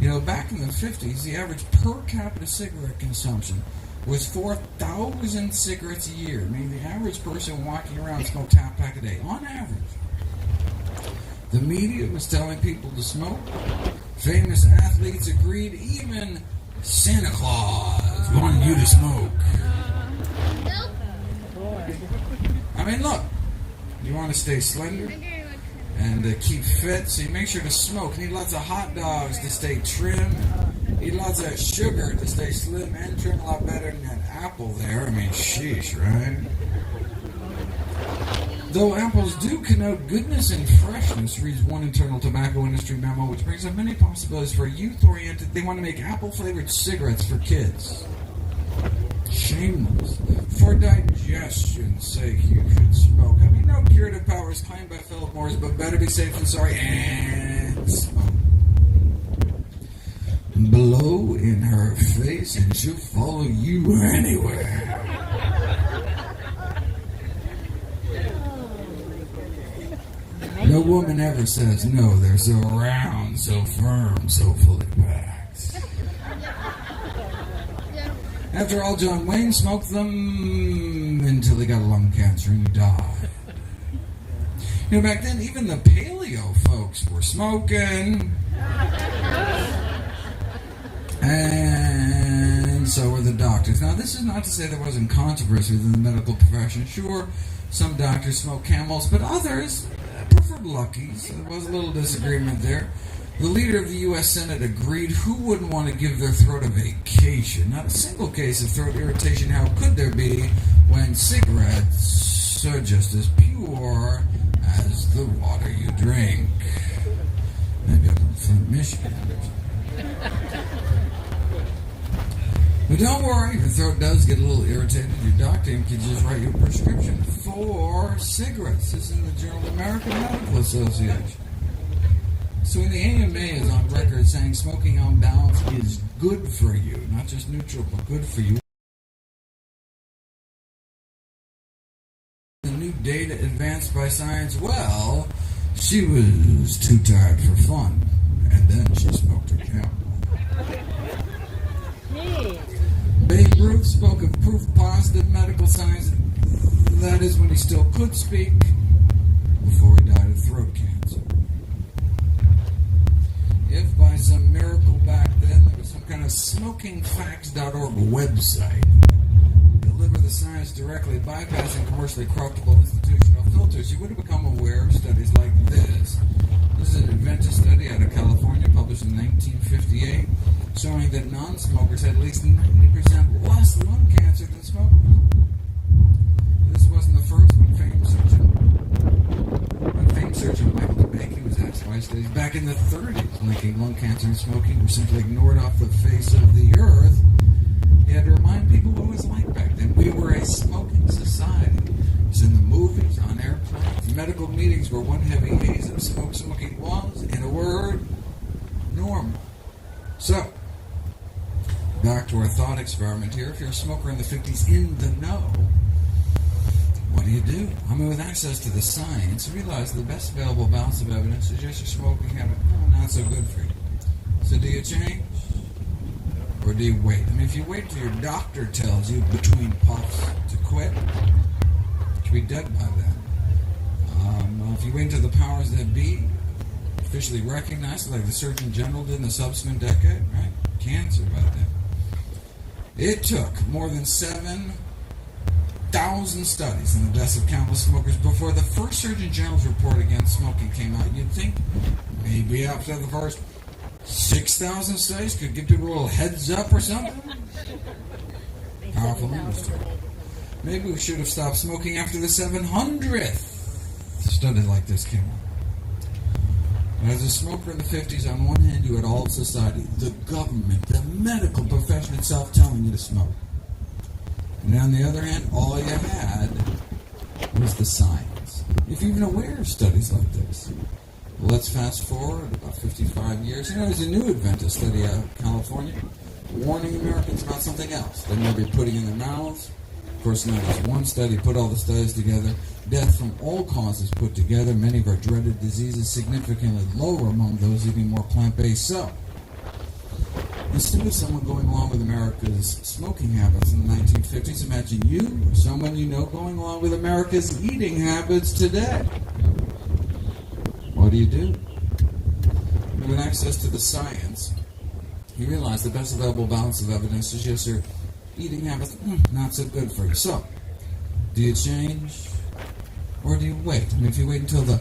You know, back in the 50s, the average per capita cigarette consumption was 4,000 cigarettes a year. I mean, the average person walking around smoked half a pack a day, on average. The media was telling people to smoke. Famous athletes agreed. Even Santa Claus wanted you to smoke. I mean, look, you want to stay slender and keep fit, so you make sure to smoke. You need lots of hot dogs to stay trim. You need lots of sugar to stay slim and trim. A lot better than that apple there. I mean, sheesh, right? Though apples do connote goodness and freshness, reads one internal tobacco industry memo, which brings up many possibilities for youth-oriented. They want to make apple-flavored cigarettes for kids. Shameless. For digestion's sake, you should smoke. I mean, no curative powers claimed by Philip Morris, but better be safe than sorry, and smoke. Blow in her face and she'll follow you anywhere. No woman ever says no, they're so round, so firm, so fully packed. After all, John Wayne smoked them until he got lung cancer and died. You know, back then, even the paleo folks were smoking. And so were the doctors. Now, this is not to say there wasn't controversy within the medical profession. Sure, some doctors smoked Camels, but others preferred Luckies. There was a little disagreement there. The leader of the U.S. Senate agreed. Who wouldn't want to give their throat a vacation? Not a single case of throat irritation. How could there be when cigarettes are just as pure as the water you drink? Maybe up in Flint, Michigan. But don't worry, if your throat does get a little irritated, your doctor can just write you a prescription for cigarettes. This is in the Journal of the American Medical Association. So when the AMA is on record saying smoking on balance is good for you, not just neutral, but good for you, the new data advanced by science, well, she was too tired for fun, and then she smoked her Camel. Babe Ruth spoke of proof positive medical science, that is when he still could speak, before he died of throat cancer. If by some miracle back then there was some kind of smokingfacts.org website, deliver the science directly, bypassing commercially corruptible institutional filters, you would have become aware of studies like this. This is an Adventist study out of California, published in 1958, showing that non-smokers had at least 90% less lung cancer than smokers. This wasn't the first one. Famed surgeon Michael DeBakey was asked why studies back in the 30s linking lung cancer and smoking were simply ignored off the face of the earth. He had to remind people what it was like back then. We were a smoking society. It was in the movies, on airplanes, medical meetings where one heavy haze of smoking was, in a word, normal. So, back to our thought experiment here. If you're a smoker in the 50s in the know, what do you do? I mean, with access to the science, realize the best available balance of evidence suggests your smoking habit not so good for you. So do you change? Or do you wait? I mean, if you wait till your doctor tells you between puffs to quit, you'll be dead by then. If you wait until the powers that be officially recognize it, like the Surgeon General did in the subsequent decade, right? Cancer by then. It took more than 7,000 studies in the deaths of countless smokers before the first Surgeon General's report against smoking came out. You'd think maybe after the first 6,000 studies could give people a little heads up or something. Powerful industry. Maybe we should have stopped smoking after the 700th study like this came out. As a smoker in the 50s, on one hand, you had all of society, the government, the medical profession itself telling you to smoke. And on the other hand, all you had was the science. If you're even aware of studies like this. Well, let's fast forward about 55 years. You know, there's a new Adventist study out of California warning Americans about something else they may be putting in their mouths. Of course, now there's one study, put all the studies together. Death from all causes put together, many of our dreaded diseases significantly lower among those eating more plant-based. So, instead of someone going along with America's smoking habits in the 1950s, imagine you or someone you know going along with America's eating habits today. What do you do? With access to the science, you realize the best available balance of evidence suggests your eating habits not so good for you. So, do you change or do you wait? I mean, if you wait until the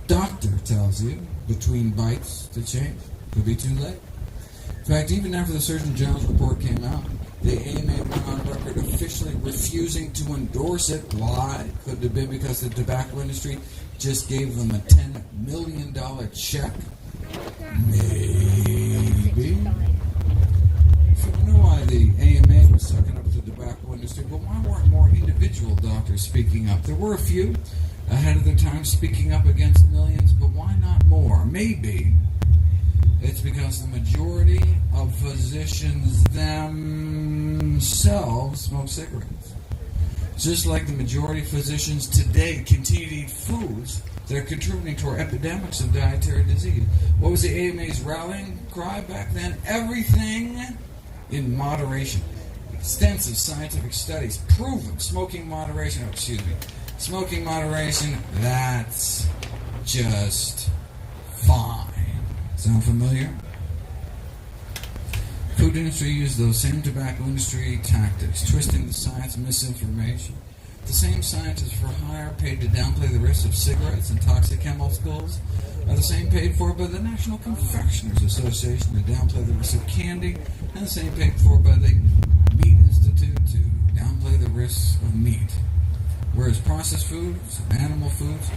doctor tells you between bites to change, it could be too late. In fact, even after the Surgeon General's report came out, the AMA went on record officially refusing to endorse it. Why? Could it have been because the tobacco industry just gave them a $10 million check? Maybe. So you know why the AMA was sucking up to the tobacco industry, but why weren't more individual doctors speaking up? There were a few ahead of their time speaking up against millions, but why not more? Maybe it's because the majority of physicians themselves smoke cigarettes. Just like the majority of physicians today continue to eat foods that are contributing to our epidemics of dietary disease. What was the AMA's rallying cry back then? Everything in moderation. Extensive scientific studies proven smoking moderation, that's just fine. Sound familiar? Food industry used those same tobacco industry tactics, twisting the science and misinformation. The same scientists for hire paid to downplay the risks of cigarettes and toxic chemicals are the same paid for by the National Confectioners Association to downplay the risks of candy, and the same paid for by the Meat Institute to downplay the risks of meat. Whereas processed foods and animal foods,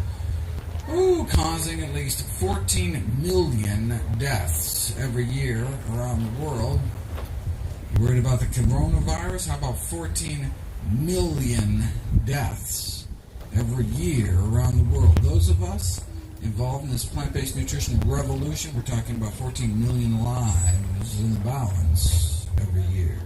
causing at least 14 million deaths every year around the world. You worried about the coronavirus? How about 14 million deaths every year around the world? Those of us involved in this plant-based nutrition revolution, we're talking about 14 million lives in the balance every year.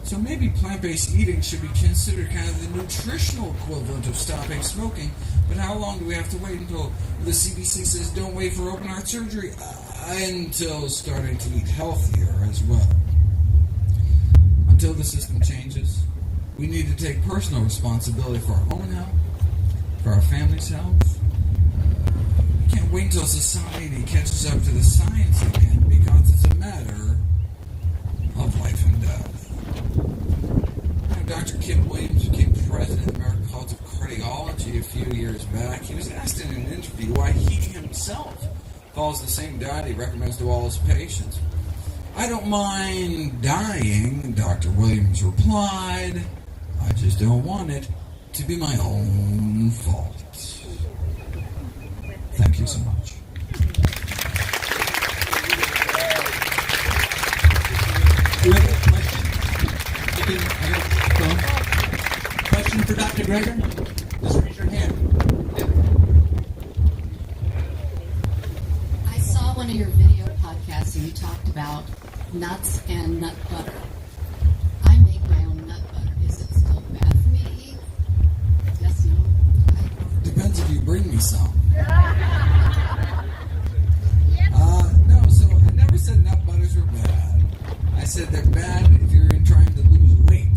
So maybe plant-based eating should be considered kind of the nutritional equivalent of stopping smoking, but how long do we have to wait until the CDC says don't wait for open heart surgery? Until starting to eat healthier as well. Until the system changes, we need to take personal responsibility for our own health, for our family's health. We can't wait until society catches up to the science again, because it's a matter of life and death. Dr. Kip Williams became president of the American College of Cardiology a few years back. He was asked in an interview why he himself follows the same diet he recommends to all his patients. "I don't mind dying," Dr. Williams replied. "I just don't want it to be my own fault." Thank you so much. Do you have a question? Question for Dr. Greger? Just raise your hand. I saw one of your video podcasts and you talked about nuts and nut butter. I make my own nut butter. Is it still bad for me to eat? Yes, no? Depends if you bring me some. No, so I never said nut butters were bad. I said they're bad if you're trying to lose weight.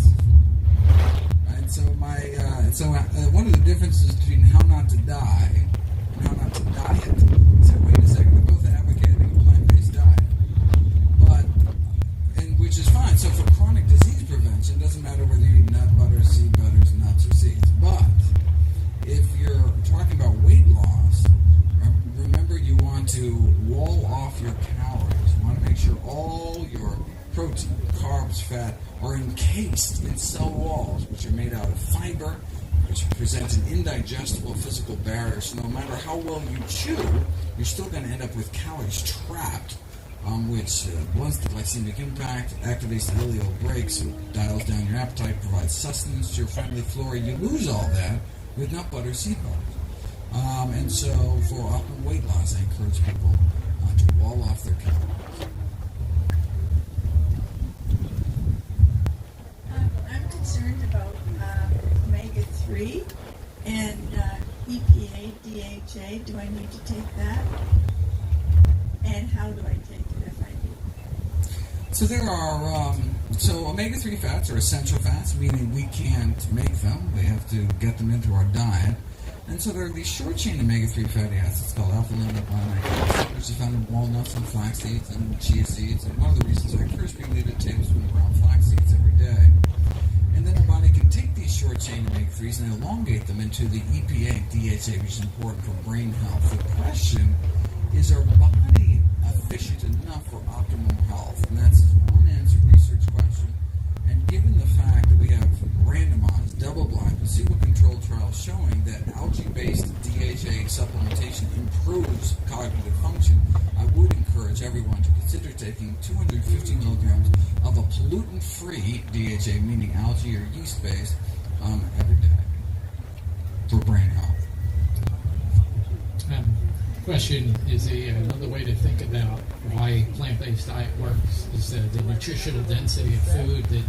And so one of the differences between how not to die and how not to diet is that, wait a second, we're both advocating a plant-based diet. Which is fine. So for chronic disease prevention, it doesn't matter whether you eat nut butter, seed butters, nuts, or seeds. But if you're talking about weight loss, remember you want to wall off your calories. You want to make sure all your protein, carbs, fat are encased in cell walls, which are made out of fiber, which presents an indigestible physical barrier. So no matter how well you chew, you're still going to end up with calories trapped, which blunts the glycemic impact, activates the ileal brakes, dials down your appetite, provides sustenance to your friendly flora. You lose all that with nut butter, seed butter. And so for optimal weight loss, I encourage people to wall off their calories. I'm concerned about omega-3 and EPA, DHA. Do I need to take that? And how do I take it if I do? So there are, omega-3 fats are essential fats, meaning we can't make them. We have to get them into our diet. And so there are these short-chain omega-3 fatty acids called alpha-linolenic acid, which is found in walnuts and flax seeds and chia seeds. And one of the reasons I encourage people to eat a tablespoon of ground flax seeds every day. And then our body can take these short-chain omega-3s and elongate them into the EPA and DHA, which is important for brain health. The question is, our body efficient enough for optimal health? And that's an unanswered research question. And given the fact that we have randomized, double-blind, placebo-controlled trials showing that algae-based DHA supplementation improves cognitive function, I would encourage everyone to consider taking 250 milligrams of a pollutant-free DHA, meaning algae or yeast-based, every day for brain health. Question is another way to think about why plant-based diet works is the nutritional density of food. That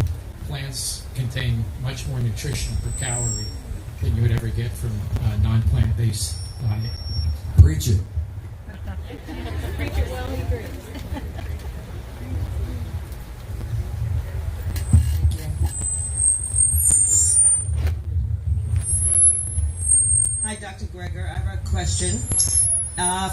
plants contain much more nutrition per calorie than you would ever get from a non-plant-based diet. Preach it. Preach it well, he agrees. Hi, Dr. Greger. I have a question.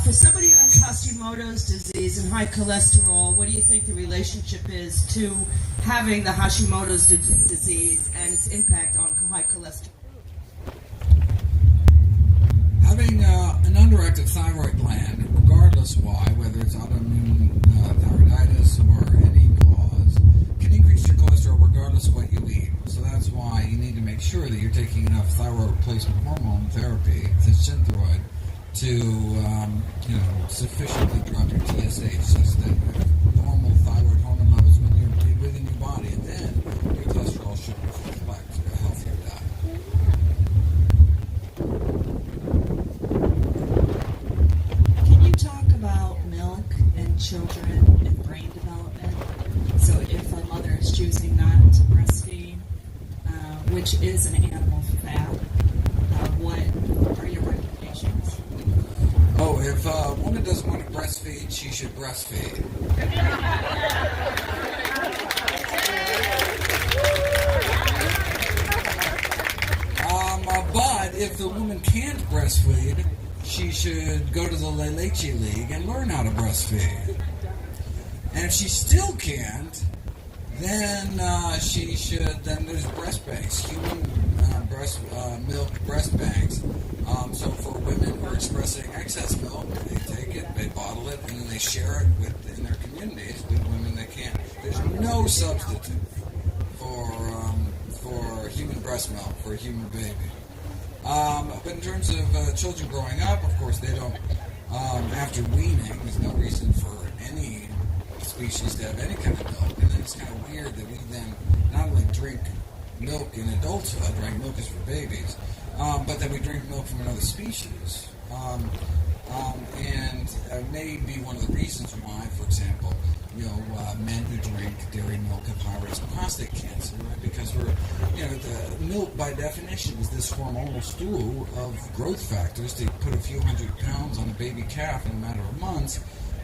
For somebody who has Hashimoto's disease and high cholesterol, what do you think the relationship is to having the Hashimoto's disease and its impact on high cholesterol? Having an underactive thyroid gland, regardless why, whether it's autoimmune thyroiditis or any cause, can increase your cholesterol regardless of what you eat. So that's why you need to make sure that you're taking enough thyroid replacement hormone therapy, the Synthroid, to sufficiently drop your TSH such that normal thyroid hormone levels within your body, and then your cholesterol should reflect a healthier diet. Can you talk about milk and children and brain development? So if a mother is choosing not to breastfeed, which is an animal fat, what are your recommendations? Oh, if a woman doesn't want to breastfeed, she should breastfeed. But if the woman can't breastfeed, she should go to the La Leche League and learn how to breastfeed. And if she still can't, then she should. Then there's breast banks, human milk breast banks. So for women who are expressing excess milk, they take it, they bottle it, and then they share it in their communities with women that can't. There's no substitute for human breast milk for a human baby. But in terms of children growing up, of course, they don't. After weaning, there's no reason for any species to have any kind of milk, and then it's kind of weird that we then not only drink milk in adulthood, right? Milk is for babies, but that we drink milk from another species, and may be one of the reasons why, for example, men who drink dairy milk have high risk of prostate cancer, right? Because the milk by definition is this hormonal stool of growth factors to put a few hundred pounds on a baby calf in a matter of months.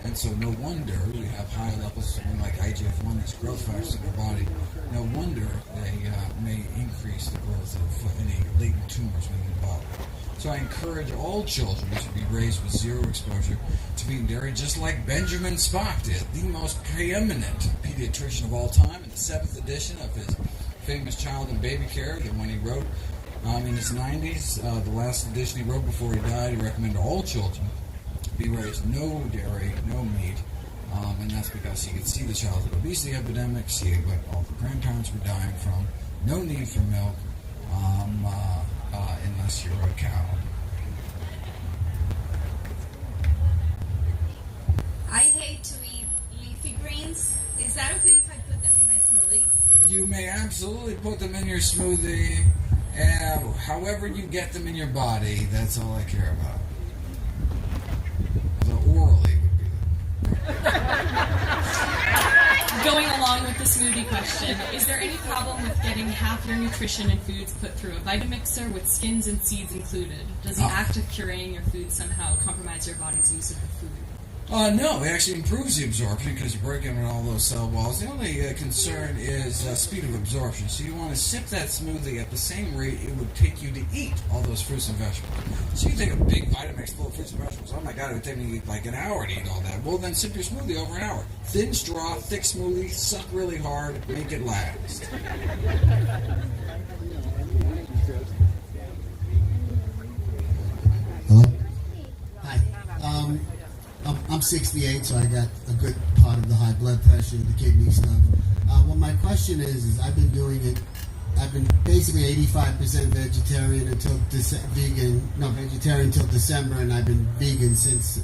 And so no wonder we have high levels of something like IGF-1, these growth factors in our body. No wonder they may increase the growth of any latent tumors within the body. So I encourage all children to be raised with zero exposure to being dairy, just like Benjamin Spock did, the most preeminent pediatrician of all time, in the 7th edition of his famous Child and Baby Care, the one he wrote in his 90s, the last edition he wrote before he died. He recommended all children be raised no dairy, no meat, and that's because he could see the childhood obesity epidemic, see what all the grandparents were dying from. No need for milk unless you're a cow. I hate to eat leafy greens. Is that okay if I put them in my smoothie? You may absolutely put them in your smoothie. However you get them in your body, that's all I care about. Orally would be Going along with the smoothie question, is there any problem with getting half your nutrition and foods put through a Vitamixer with skins and seeds included? Does the act of pureeing your food somehow compromise your body's use of the food? No, it actually improves the absorption because you're breaking in all those cell walls. The only concern is speed of absorption. So you want to sip that smoothie at the same rate it would take you to eat all those fruits and vegetables. So you take a big Vitamix full of fruits and vegetables. Oh my God, it would take me like an hour to eat all that. Well, then sip your smoothie over an hour. Thin straw, thick smoothie, suck really hard, make it last. Hello? Hi. I'm 68, so I got a good part of the high blood pressure, the kidney stuff. Well, my question is I've been doing it. I've been basically 85% vegetarian until vegetarian until December, and I've been vegan since.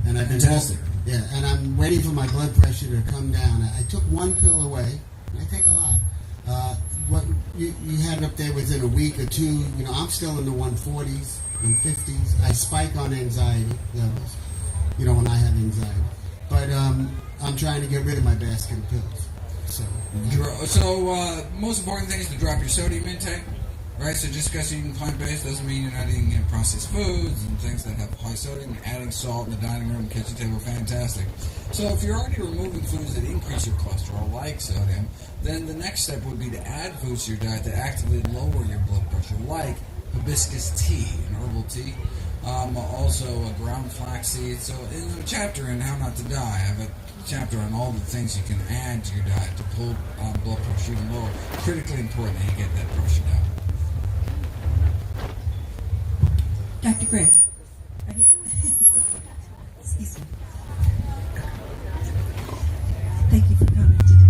And I've been fantastic. And I'm waiting for my blood pressure to come down. I took one pill away, and I take a lot. What you had it up there within a week or two. I'm still in the 140s, 150s. I spike on anxiety levels. When I have anxiety. But I'm trying to get rid of my basket of pills. So most important thing is to drop your sodium intake. Right, so just because you're eating plant-based doesn't mean you're not eating processed foods and things that have high sodium. Adding salt in the dining room, kitchen table, fantastic. So if you're already removing foods that increase your cholesterol, like sodium, then the next step would be to add foods to your diet that actively lower your blood pressure, like hibiscus tea, an herbal tea, also ground flaxseed. So in the chapter in How Not to Die, I have a chapter on all the things you can add to your diet to pull blood pressure even lower. Critically important that you get that pressure down. Dr. Greg, right here. Excuse me. Thank you for coming today.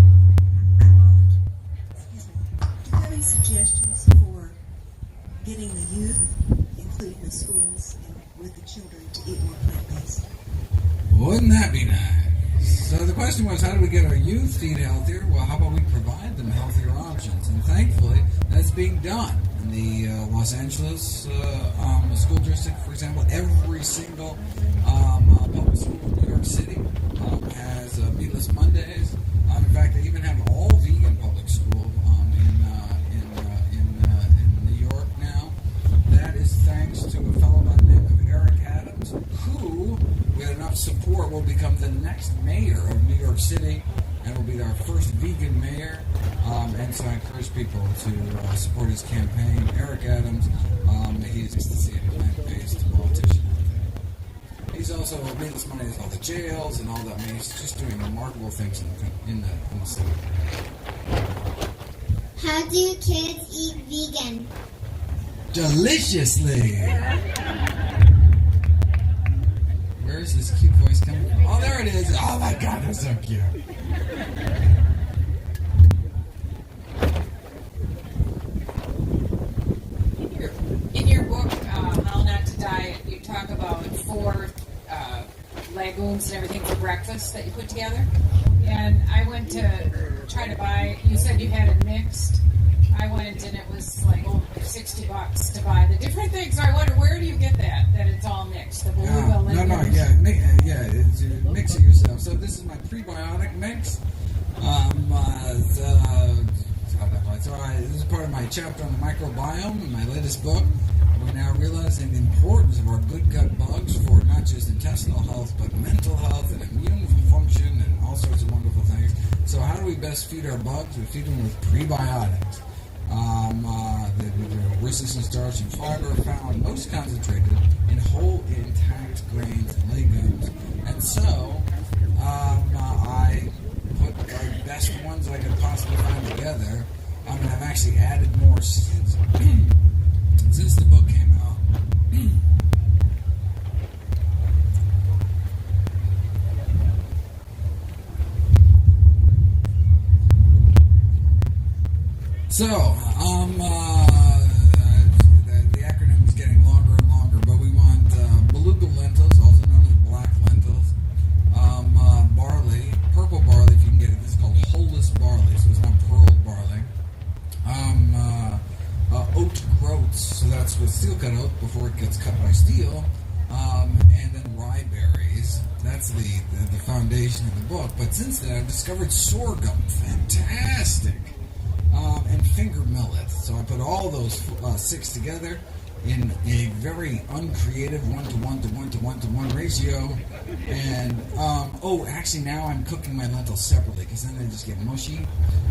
Excuse me. Do you have any suggestions for getting the youth, including the schools, and with the children, to eat more plant-based? Wouldn't that be nice? So the question was, how do we get our youth to eat healthier? Well, how about we provide them healthier options? And thankfully, that's being done. In the Los Angeles school district, for example, every single public school in New York City has Meatless Mondays. In fact, they even have all vegan public school in New York now. That is thanks to a fellow by the name of Eric Adams, who, with enough support, will become the next mayor of New York City and will be our first vegan mayor. And so I encourage people to support his campaign. Eric Adams, he's just to see a plant-based politician out there. He's also Meatless Mondays, all the jails and all that. I mean, he's just doing remarkable things in the city. How do kids eat vegan? Deliciously! Where is this cute voice coming from? Oh, there it is! Oh my God, they're so cute! In your book, How Not to Diet, you talk about 4 legumes and everything for breakfast that you put together. And I went to try to buy, you said you had it mixed. I went and it was like $60 to buy the different things. So I wonder, where do you get that it's all mixed? The beluga legumes? Mix it yourself. So this is my prebiotic mix. This is part of my chapter on the microbiome in my latest book. We're now realizing the importance of our good gut bugs for not just intestinal health, but mental health and immune function and all sorts of wonderful things. So how do we best feed our bugs? We feed them with prebiotics. The resistant starch and fiber found most concentrated in whole intact grains and legumes. And so I put the best ones I could possibly find together. And I've actually added more since the book came out. So, the acronym is getting longer and longer, but we want beluga lentils, also known as black lentils, barley, purple barley if you can get it. This is called holus barley, so it's not pearl barley. Oat groats, so that's with steel cut oat before it gets cut by steel, and then rye berries. That's the foundation of the book. But since then, I've discovered sorghum, fantastic, and finger millet. So I put all those 6 together in a very uncreative 1-to-1 ratio. And actually now I'm cooking my lentils separately because then they just get mushy.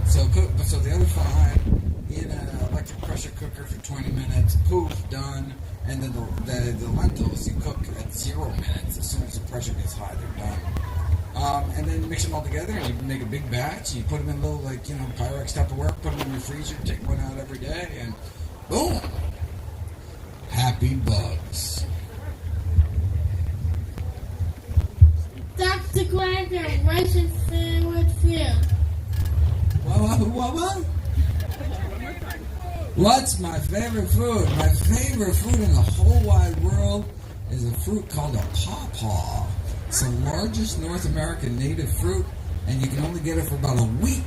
So the other 5 in an electric pressure cooker for 20 minutes, poof, done. And then the lentils you cook at 0 minutes. As soon as the pressure gets high, they're done. And then mix them all together, and you make a big batch. You put them in little, Pyrex Tupperware, put them in your freezer, take one out every day, and boom! Happy bugs. Dr. Greger, what's your favorite food? What? What's my favorite food? My favorite food in the whole wide world is a fruit called a pawpaw. It's the largest North American native fruit, and you can only get it for about a week.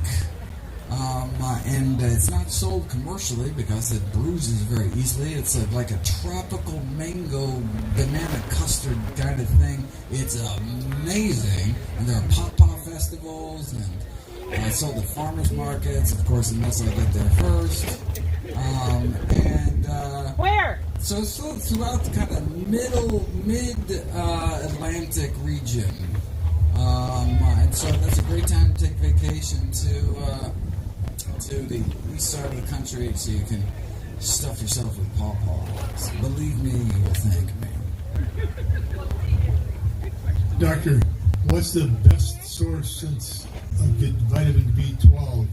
And it's not sold commercially because it bruises very easily. It's like a tropical mango banana custard kind of thing. It's amazing. And there are pawpaw festivals, and it's sold at farmers markets, of course, unless I get there first. Where? So throughout the kind of mid-Atlantic region. And so that's a great time to take vacation to the east side of the country so you can stuff yourself with pawpaws. Believe me, you will thank me. Doctor, what's the best source of vitamin B12?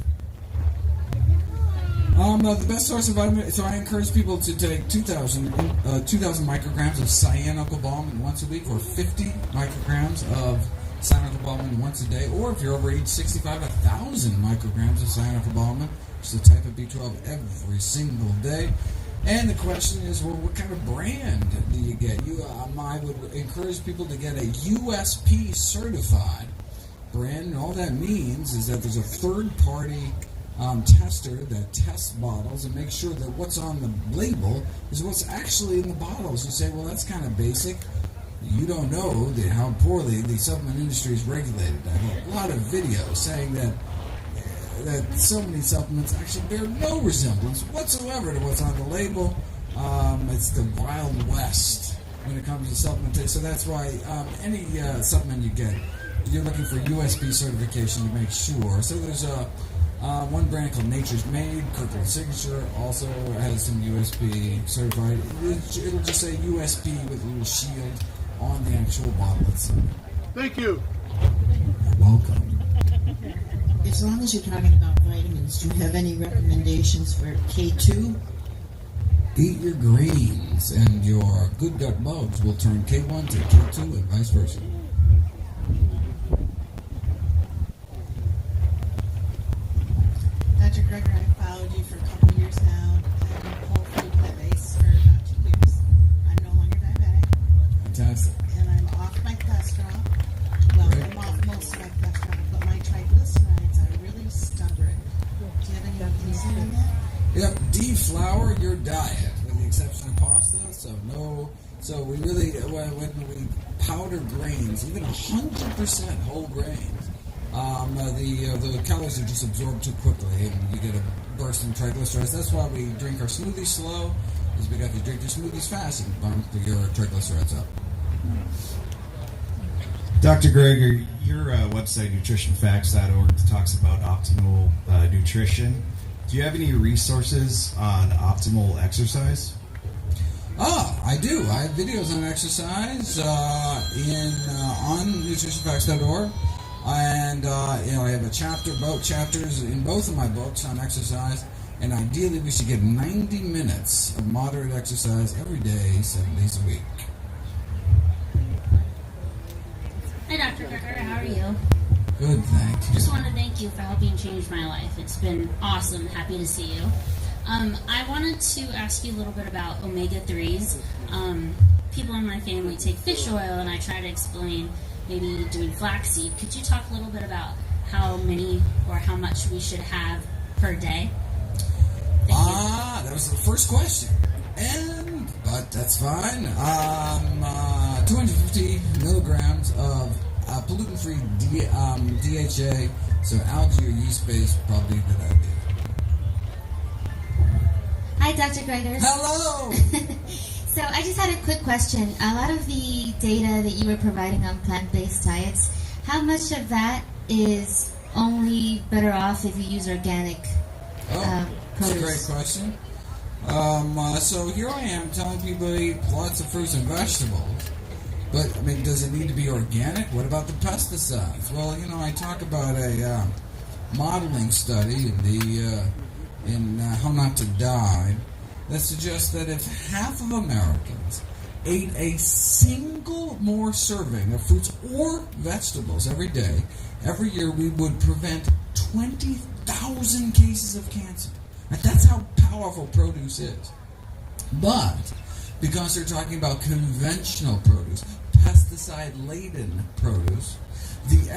The best source of vitamin. So I encourage people to take 2,000 micrograms of cyanocobalamin once a week, or 50 micrograms of cyanocobalamin once a day, or if you're over age 65, 1,000 micrograms of cyanocobalamin, which is a type of B12, every single day. And the question is, well, what kind of brand do you get? I would encourage people to get a USP certified brand, and all that means is that there's a third-party tester that tests bottles and makes sure that what's on the label is what's actually in the bottles. You say, well, that's kind of basic. You don't know how poorly the supplement industry is regulated. I have a lot of videos saying that so many supplements actually bear no resemblance whatsoever to what's on the label. It's the Wild West when it comes to supplementation. So that's why any supplement you get, you're looking for USP certification to make sure. So there's one brand called Nature's Made, Kirkland Signature, also has some USP certified. It'll just say USP with a little shield on the actual bottle itself. Thank you. You're welcome. As long as you're talking about vitamins, do you have any recommendations for K2? Eat your greens, and your good gut bugs will turn K1 to K2 and vice versa. Dr. Greger, I followed you for a couple of years now. I've been whole food plant-based for about 2 years. I'm no longer diabetic. Fantastic. And I'm off my cholesterol. Well, Great. I'm off most of my cholesterol, but my triglycerides are really stubborn. Do you have any reason on that? Yep, deflour your diet, with the exception of pasta. So we really, when we powder grains, even 100% whole grains, the calories are just absorbed too quickly, and you get a burst in triglycerides. That's why we drink our smoothies slow, is because if you drink your smoothies fast, you bump your triglycerides up. Dr. Greger, your website, nutritionfacts.org, talks about optimal nutrition. Do you have any resources on optimal exercise? I do. I have videos on exercise on nutritionfacts.org. And I have both chapters in both of my books on exercise, and ideally we should get 90 minutes of moderate exercise every day, 7 days a week. Hi, Dr. Greger. How are you? Good, thank you. Just want to thank you for helping change my life. It's been awesome. Happy to see you. I wanted to ask you a little bit about omega-3s. People in my family take fish oil, and I try to explain maybe doing flaxseed. Could you talk a little bit about how many or how much we should have per day? That was the first question. But that's fine. 250 milligrams of pollutant-free DHA, so algae or yeast-based, probably a good idea. Hi, Dr. Greger. Hello! So I just had a quick question. A lot of the data that you were providing on plant-based diets, how much of that is only better off if you use organic That's produce? a great question. So here I am telling people to eat lots of fruits and vegetables. But, I mean, does it need to be organic? What about the pesticides? Well, I talk about a modeling study in How Not to Die that suggests that if half of Americans ate a single more serving of fruits or vegetables every day, every year we would prevent 20,000 cases of cancer. And that's how powerful produce is. But because they're talking about conventional produce, pesticide-laden produce, the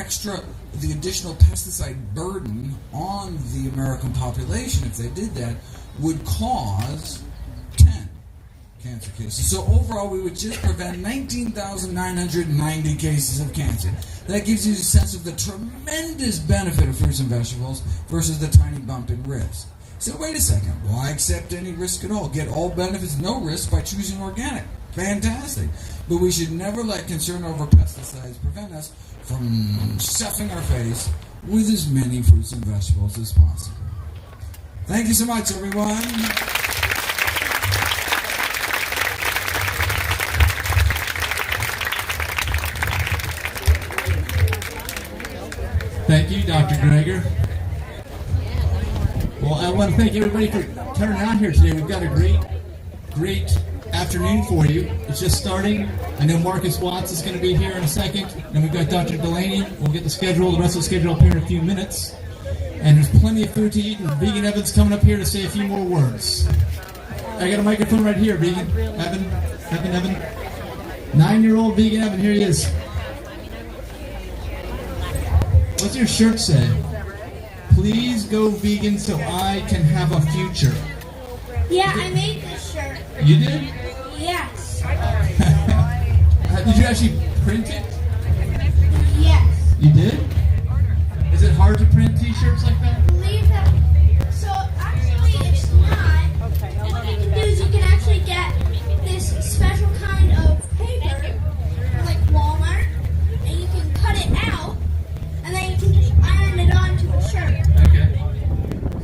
additional pesticide burden on the American population, if they did that, would cause 10 cancer cases. So overall, we would just prevent 19,990 cases of cancer. That gives you a sense of the tremendous benefit of fruits and vegetables versus the tiny bump in risk. So wait a second, why accept any risk at all? Get all benefits, no risk by choosing organic. Fantastic. But we should never let concern over pesticides prevent us from stuffing our face with as many fruits and vegetables as possible. Thank you so much, everyone. Thank you, Dr. Greger. Well, I want to thank everybody for turning out here today. We've got a great afternoon for you. It's just starting. I know Marcus Watts is going to be here in a second. And we've got Dr. Delaney. We'll get the rest of the schedule up here in a few minutes. And there's plenty of food to eat. And Vegan Evan's coming up here to say a few more words. I got a microphone right here, Vegan Evan. 9-year-old Vegan Evan, here he is. What's your shirt say? Please go vegan so I can have a future. Yeah, I made this shirt. You did? Yes. Did you actually print it? Yes. You did? Is it hard to print t-shirts like that? I believe that. So actually it's not. What you can do is you can actually get this special kind of paper, like Walmart, and you can cut it out, and then you can just iron it onto a shirt. Okay.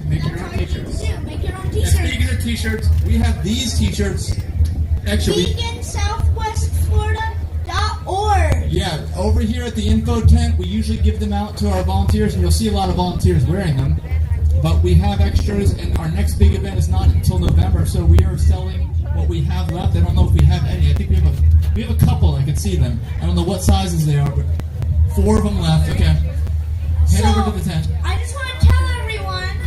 Make your own t-shirts. Make your own t-shirts. And speaking of t-shirts, we have these t-shirts. Actually, VeganSouthwestFlorida.org. Yeah, over here at the info tent, we usually give them out to our volunteers, and you'll see a lot of volunteers wearing them. But we have extras, and our next big event is not until November, so we are selling what we have left. I don't know if we have any. I think we have a couple. I can see them. I don't know what sizes they are, but 4 of them left. Okay. Head over to the tent. I just want to tell everyone,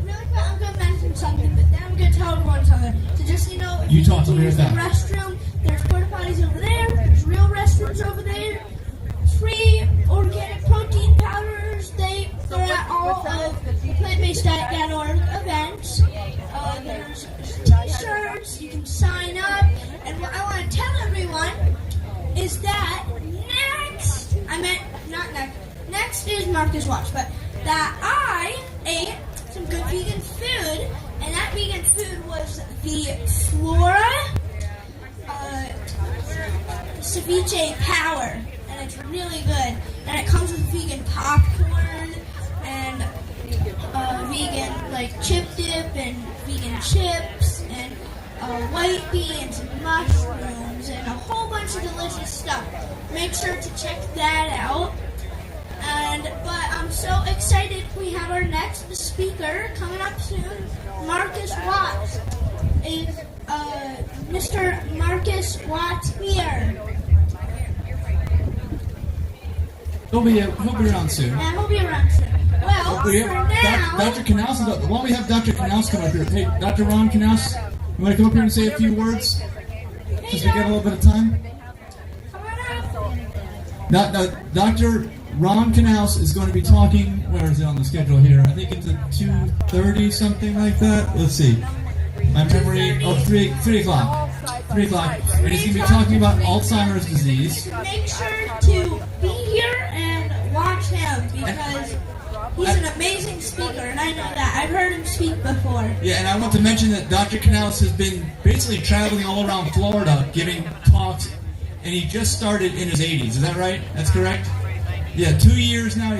really quick, I'm going to mention something, but then I'm going to tell everyone something. So just so you know, if You you talk need to me use with the that. restroom, there's porta potties over there, there's real restrooms over there, free organic protein powders, they're at all of the plant-based diet.org events. There's t-shirts, you can sign up, and what I want to tell everyone is that next is Marcus Watts, but that I ate some good vegan food, and that vegan food was the Flora Ceviche Power, and it's really good, and it comes with vegan popcorn, and vegan like chip dip, and vegan chips, and white beans, and mushrooms, and a whole bunch of delicious stuff. Make sure to check that out. But I'm so excited. We have our next speaker coming up soon. Marcus Watts is Mr. Marcus Watts here. He'll be around soon. And he'll be around soon. Well, We for have now, Dr. Knaus. While we have Dr. Knaus come up here, hey, Dr. Ron Knaus, you want to come up here and say a few words? Since we got a little bit of time. Dr. Ron Knaus is going to be talking. Where is it on the schedule here? I think it's at 2:30, something like that. Let's see. My memory. Oh, 3 o'clock. 3 o'clock. And he's going to be talking about Alzheimer's disease. make sure to be here and watch him because he's an amazing speaker, and I know that. I've heard him speak before. Yeah, and I want to mention that Dr. Knaus has been basically traveling all around Florida giving talks, and he just started in his 80s. Is that right? That's correct? Yeah, 2 years now.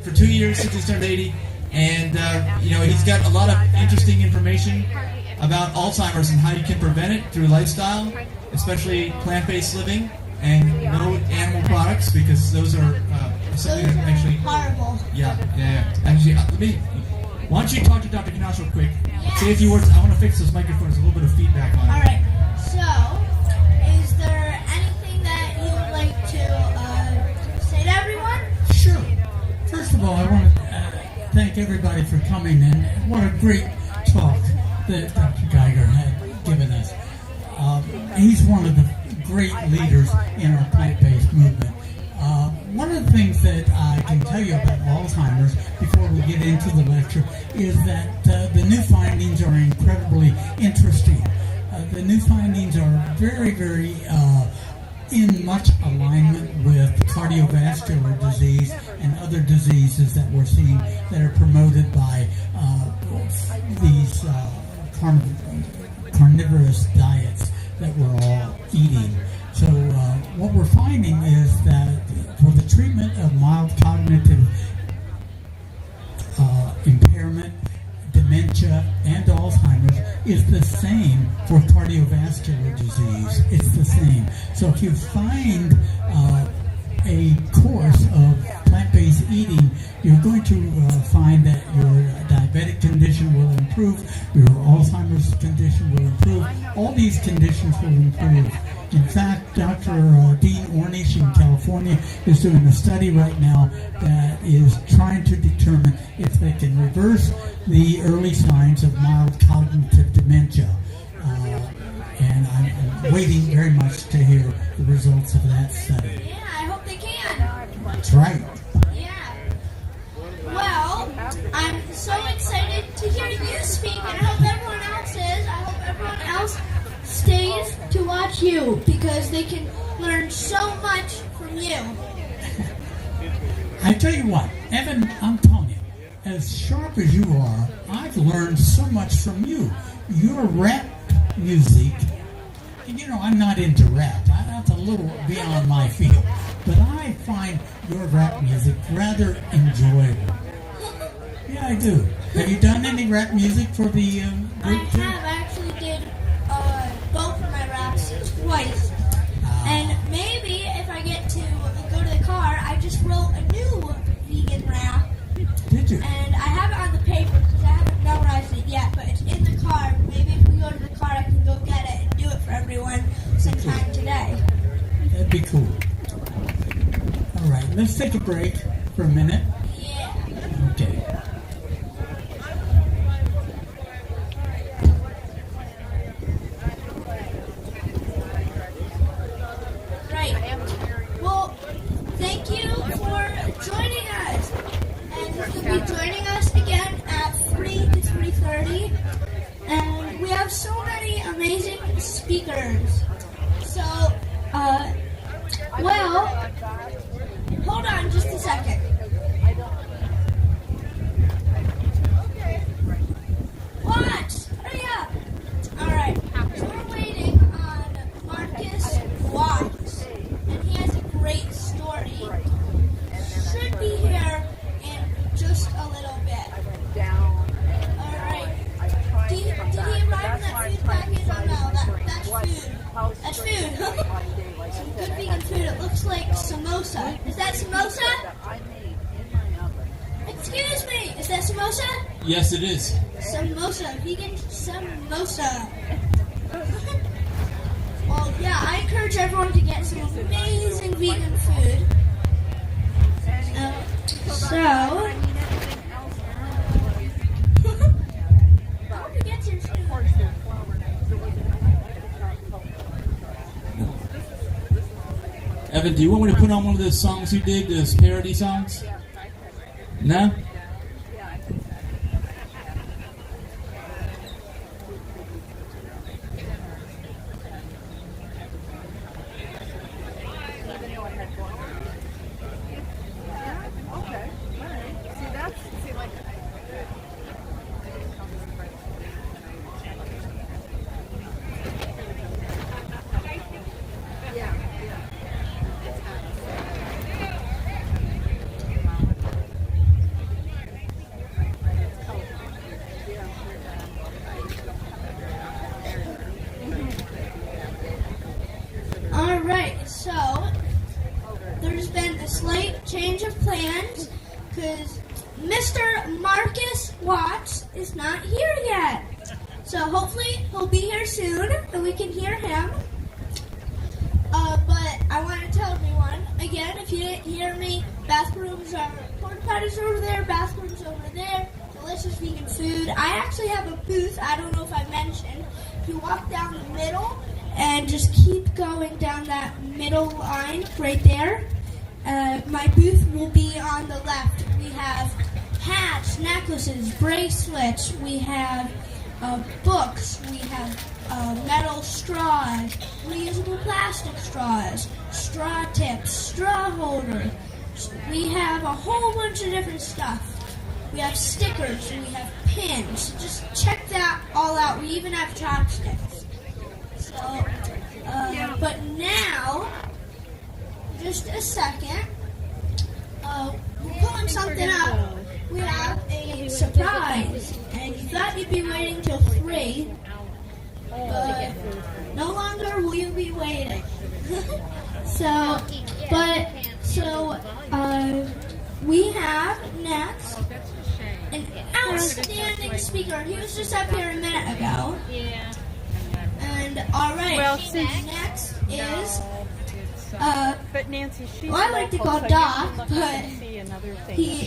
For 2 years since he's turned 80, and he's got a lot of interesting information about Alzheimer's and how you can prevent it through lifestyle, especially plant-based living and no animal products, because those are something that actually horrible. Yeah. Actually, why don't you talk to Dr. Knaus real quick? Say a few words. I want to fix those microphones. There's a little bit of feedback on it. All right. So, is there anything that you would like to say to everyone? Sure. First of all, I want to thank everybody for coming in. What a great talk that Dr. Geiger had given us. He's one of the great leaders in our plant-based movement. One of the things that I can tell you about Alzheimer's before we get into the lecture is that the new findings are incredibly interesting. The new findings are very, very in much alignment with cardiovascular disease and other diseases that we're seeing that are promoted by these carnivorous diets that we're all eating. So what we're finding is that for the treatment of mild cognitive impairment, dementia, and Alzheimer's is the same for cardiovascular disease. It's the same. So if you find a course of plant-based eating, you're going to find that your diabetic condition will improve, your Alzheimer's condition will improve, all these conditions will improve. In fact, Dr. Dean Ornish in California is doing a study right now that is trying to determine if they can reverse the early signs of mild cognitive dementia. And I'm waiting very much to hear the results of that study. Yeah, I hope they can. That's right. Yeah. Well, I'm so excited to hear you speak, and I hope everyone else is. I hope everyone else stays to watch you, because they can learn so much from you. I tell you what, Evan, I'm telling you, as sharp as you are, I've learned so much from you. Your rap music, and you know, I'm not into rap. That's a little beyond my field. But I find your rap music rather enjoyable. Yeah, I do. Have you done any rap music for the group too? I actually did both of my raps twice. And maybe if I get to go to the car, I just wrote a new vegan rap. Did you? And I have it on the paper because I haven't memorized it yet, but it's in the car. Maybe if we go to the car, I can go get it and do it for everyone sometime today. That'd be cool. All right, let's take a break for a minute. Yeah. Okay. Right. Well, thank you for joining us. And you'll be joining us again at 3 to 3:30. And we have so many amazing speakers. So, well, hold on just a second. What? Hurry up. Alright, so we're waiting on Marcus Watts, and he has a great story. Should be here in just a little bit. Alright. Did he arrive in that food package? Oh no, that's food. That's food. Some good vegan food. It looks like samosa. Is that samosa? Excuse me. Is that samosa? Yes, it is. Samosa. Vegan samosa. Well, yeah, I encourage everyone to get some amazing vegan food. So... Evan, do you want me to put on one of those songs you did, those parody songs? No? Alright, so there's been a slight change of plans because Mr. Marcus Watts is not here yet. So hopefully he'll be here soon and we can hear him. But I want to tell everyone, again, if you didn't hear me, bathrooms are, porta potties over there, bathrooms over there, delicious vegan food. I actually have a booth, I don't know if I mentioned. If you walk down the middle and just keep going down that middle line right there, my booth will be on the left. We have hats, necklaces, bracelets, we have books. We have metal straws, reusable plastic straws, straw tips, straw holders. We have a whole bunch of different stuff. We have stickers, we have pins. Just check that all out. We even have chopsticks. So, but now, just a second. We're pulling something up. We have a surprise, and you thought you'd be waiting till 3, but no longer will you be waiting. We have next an outstanding speaker. He was just up here a minute ago. Yeah. And all right, Well, next is. But Nancy, she's I like to call local, so Doc, you can look but and see another thing. he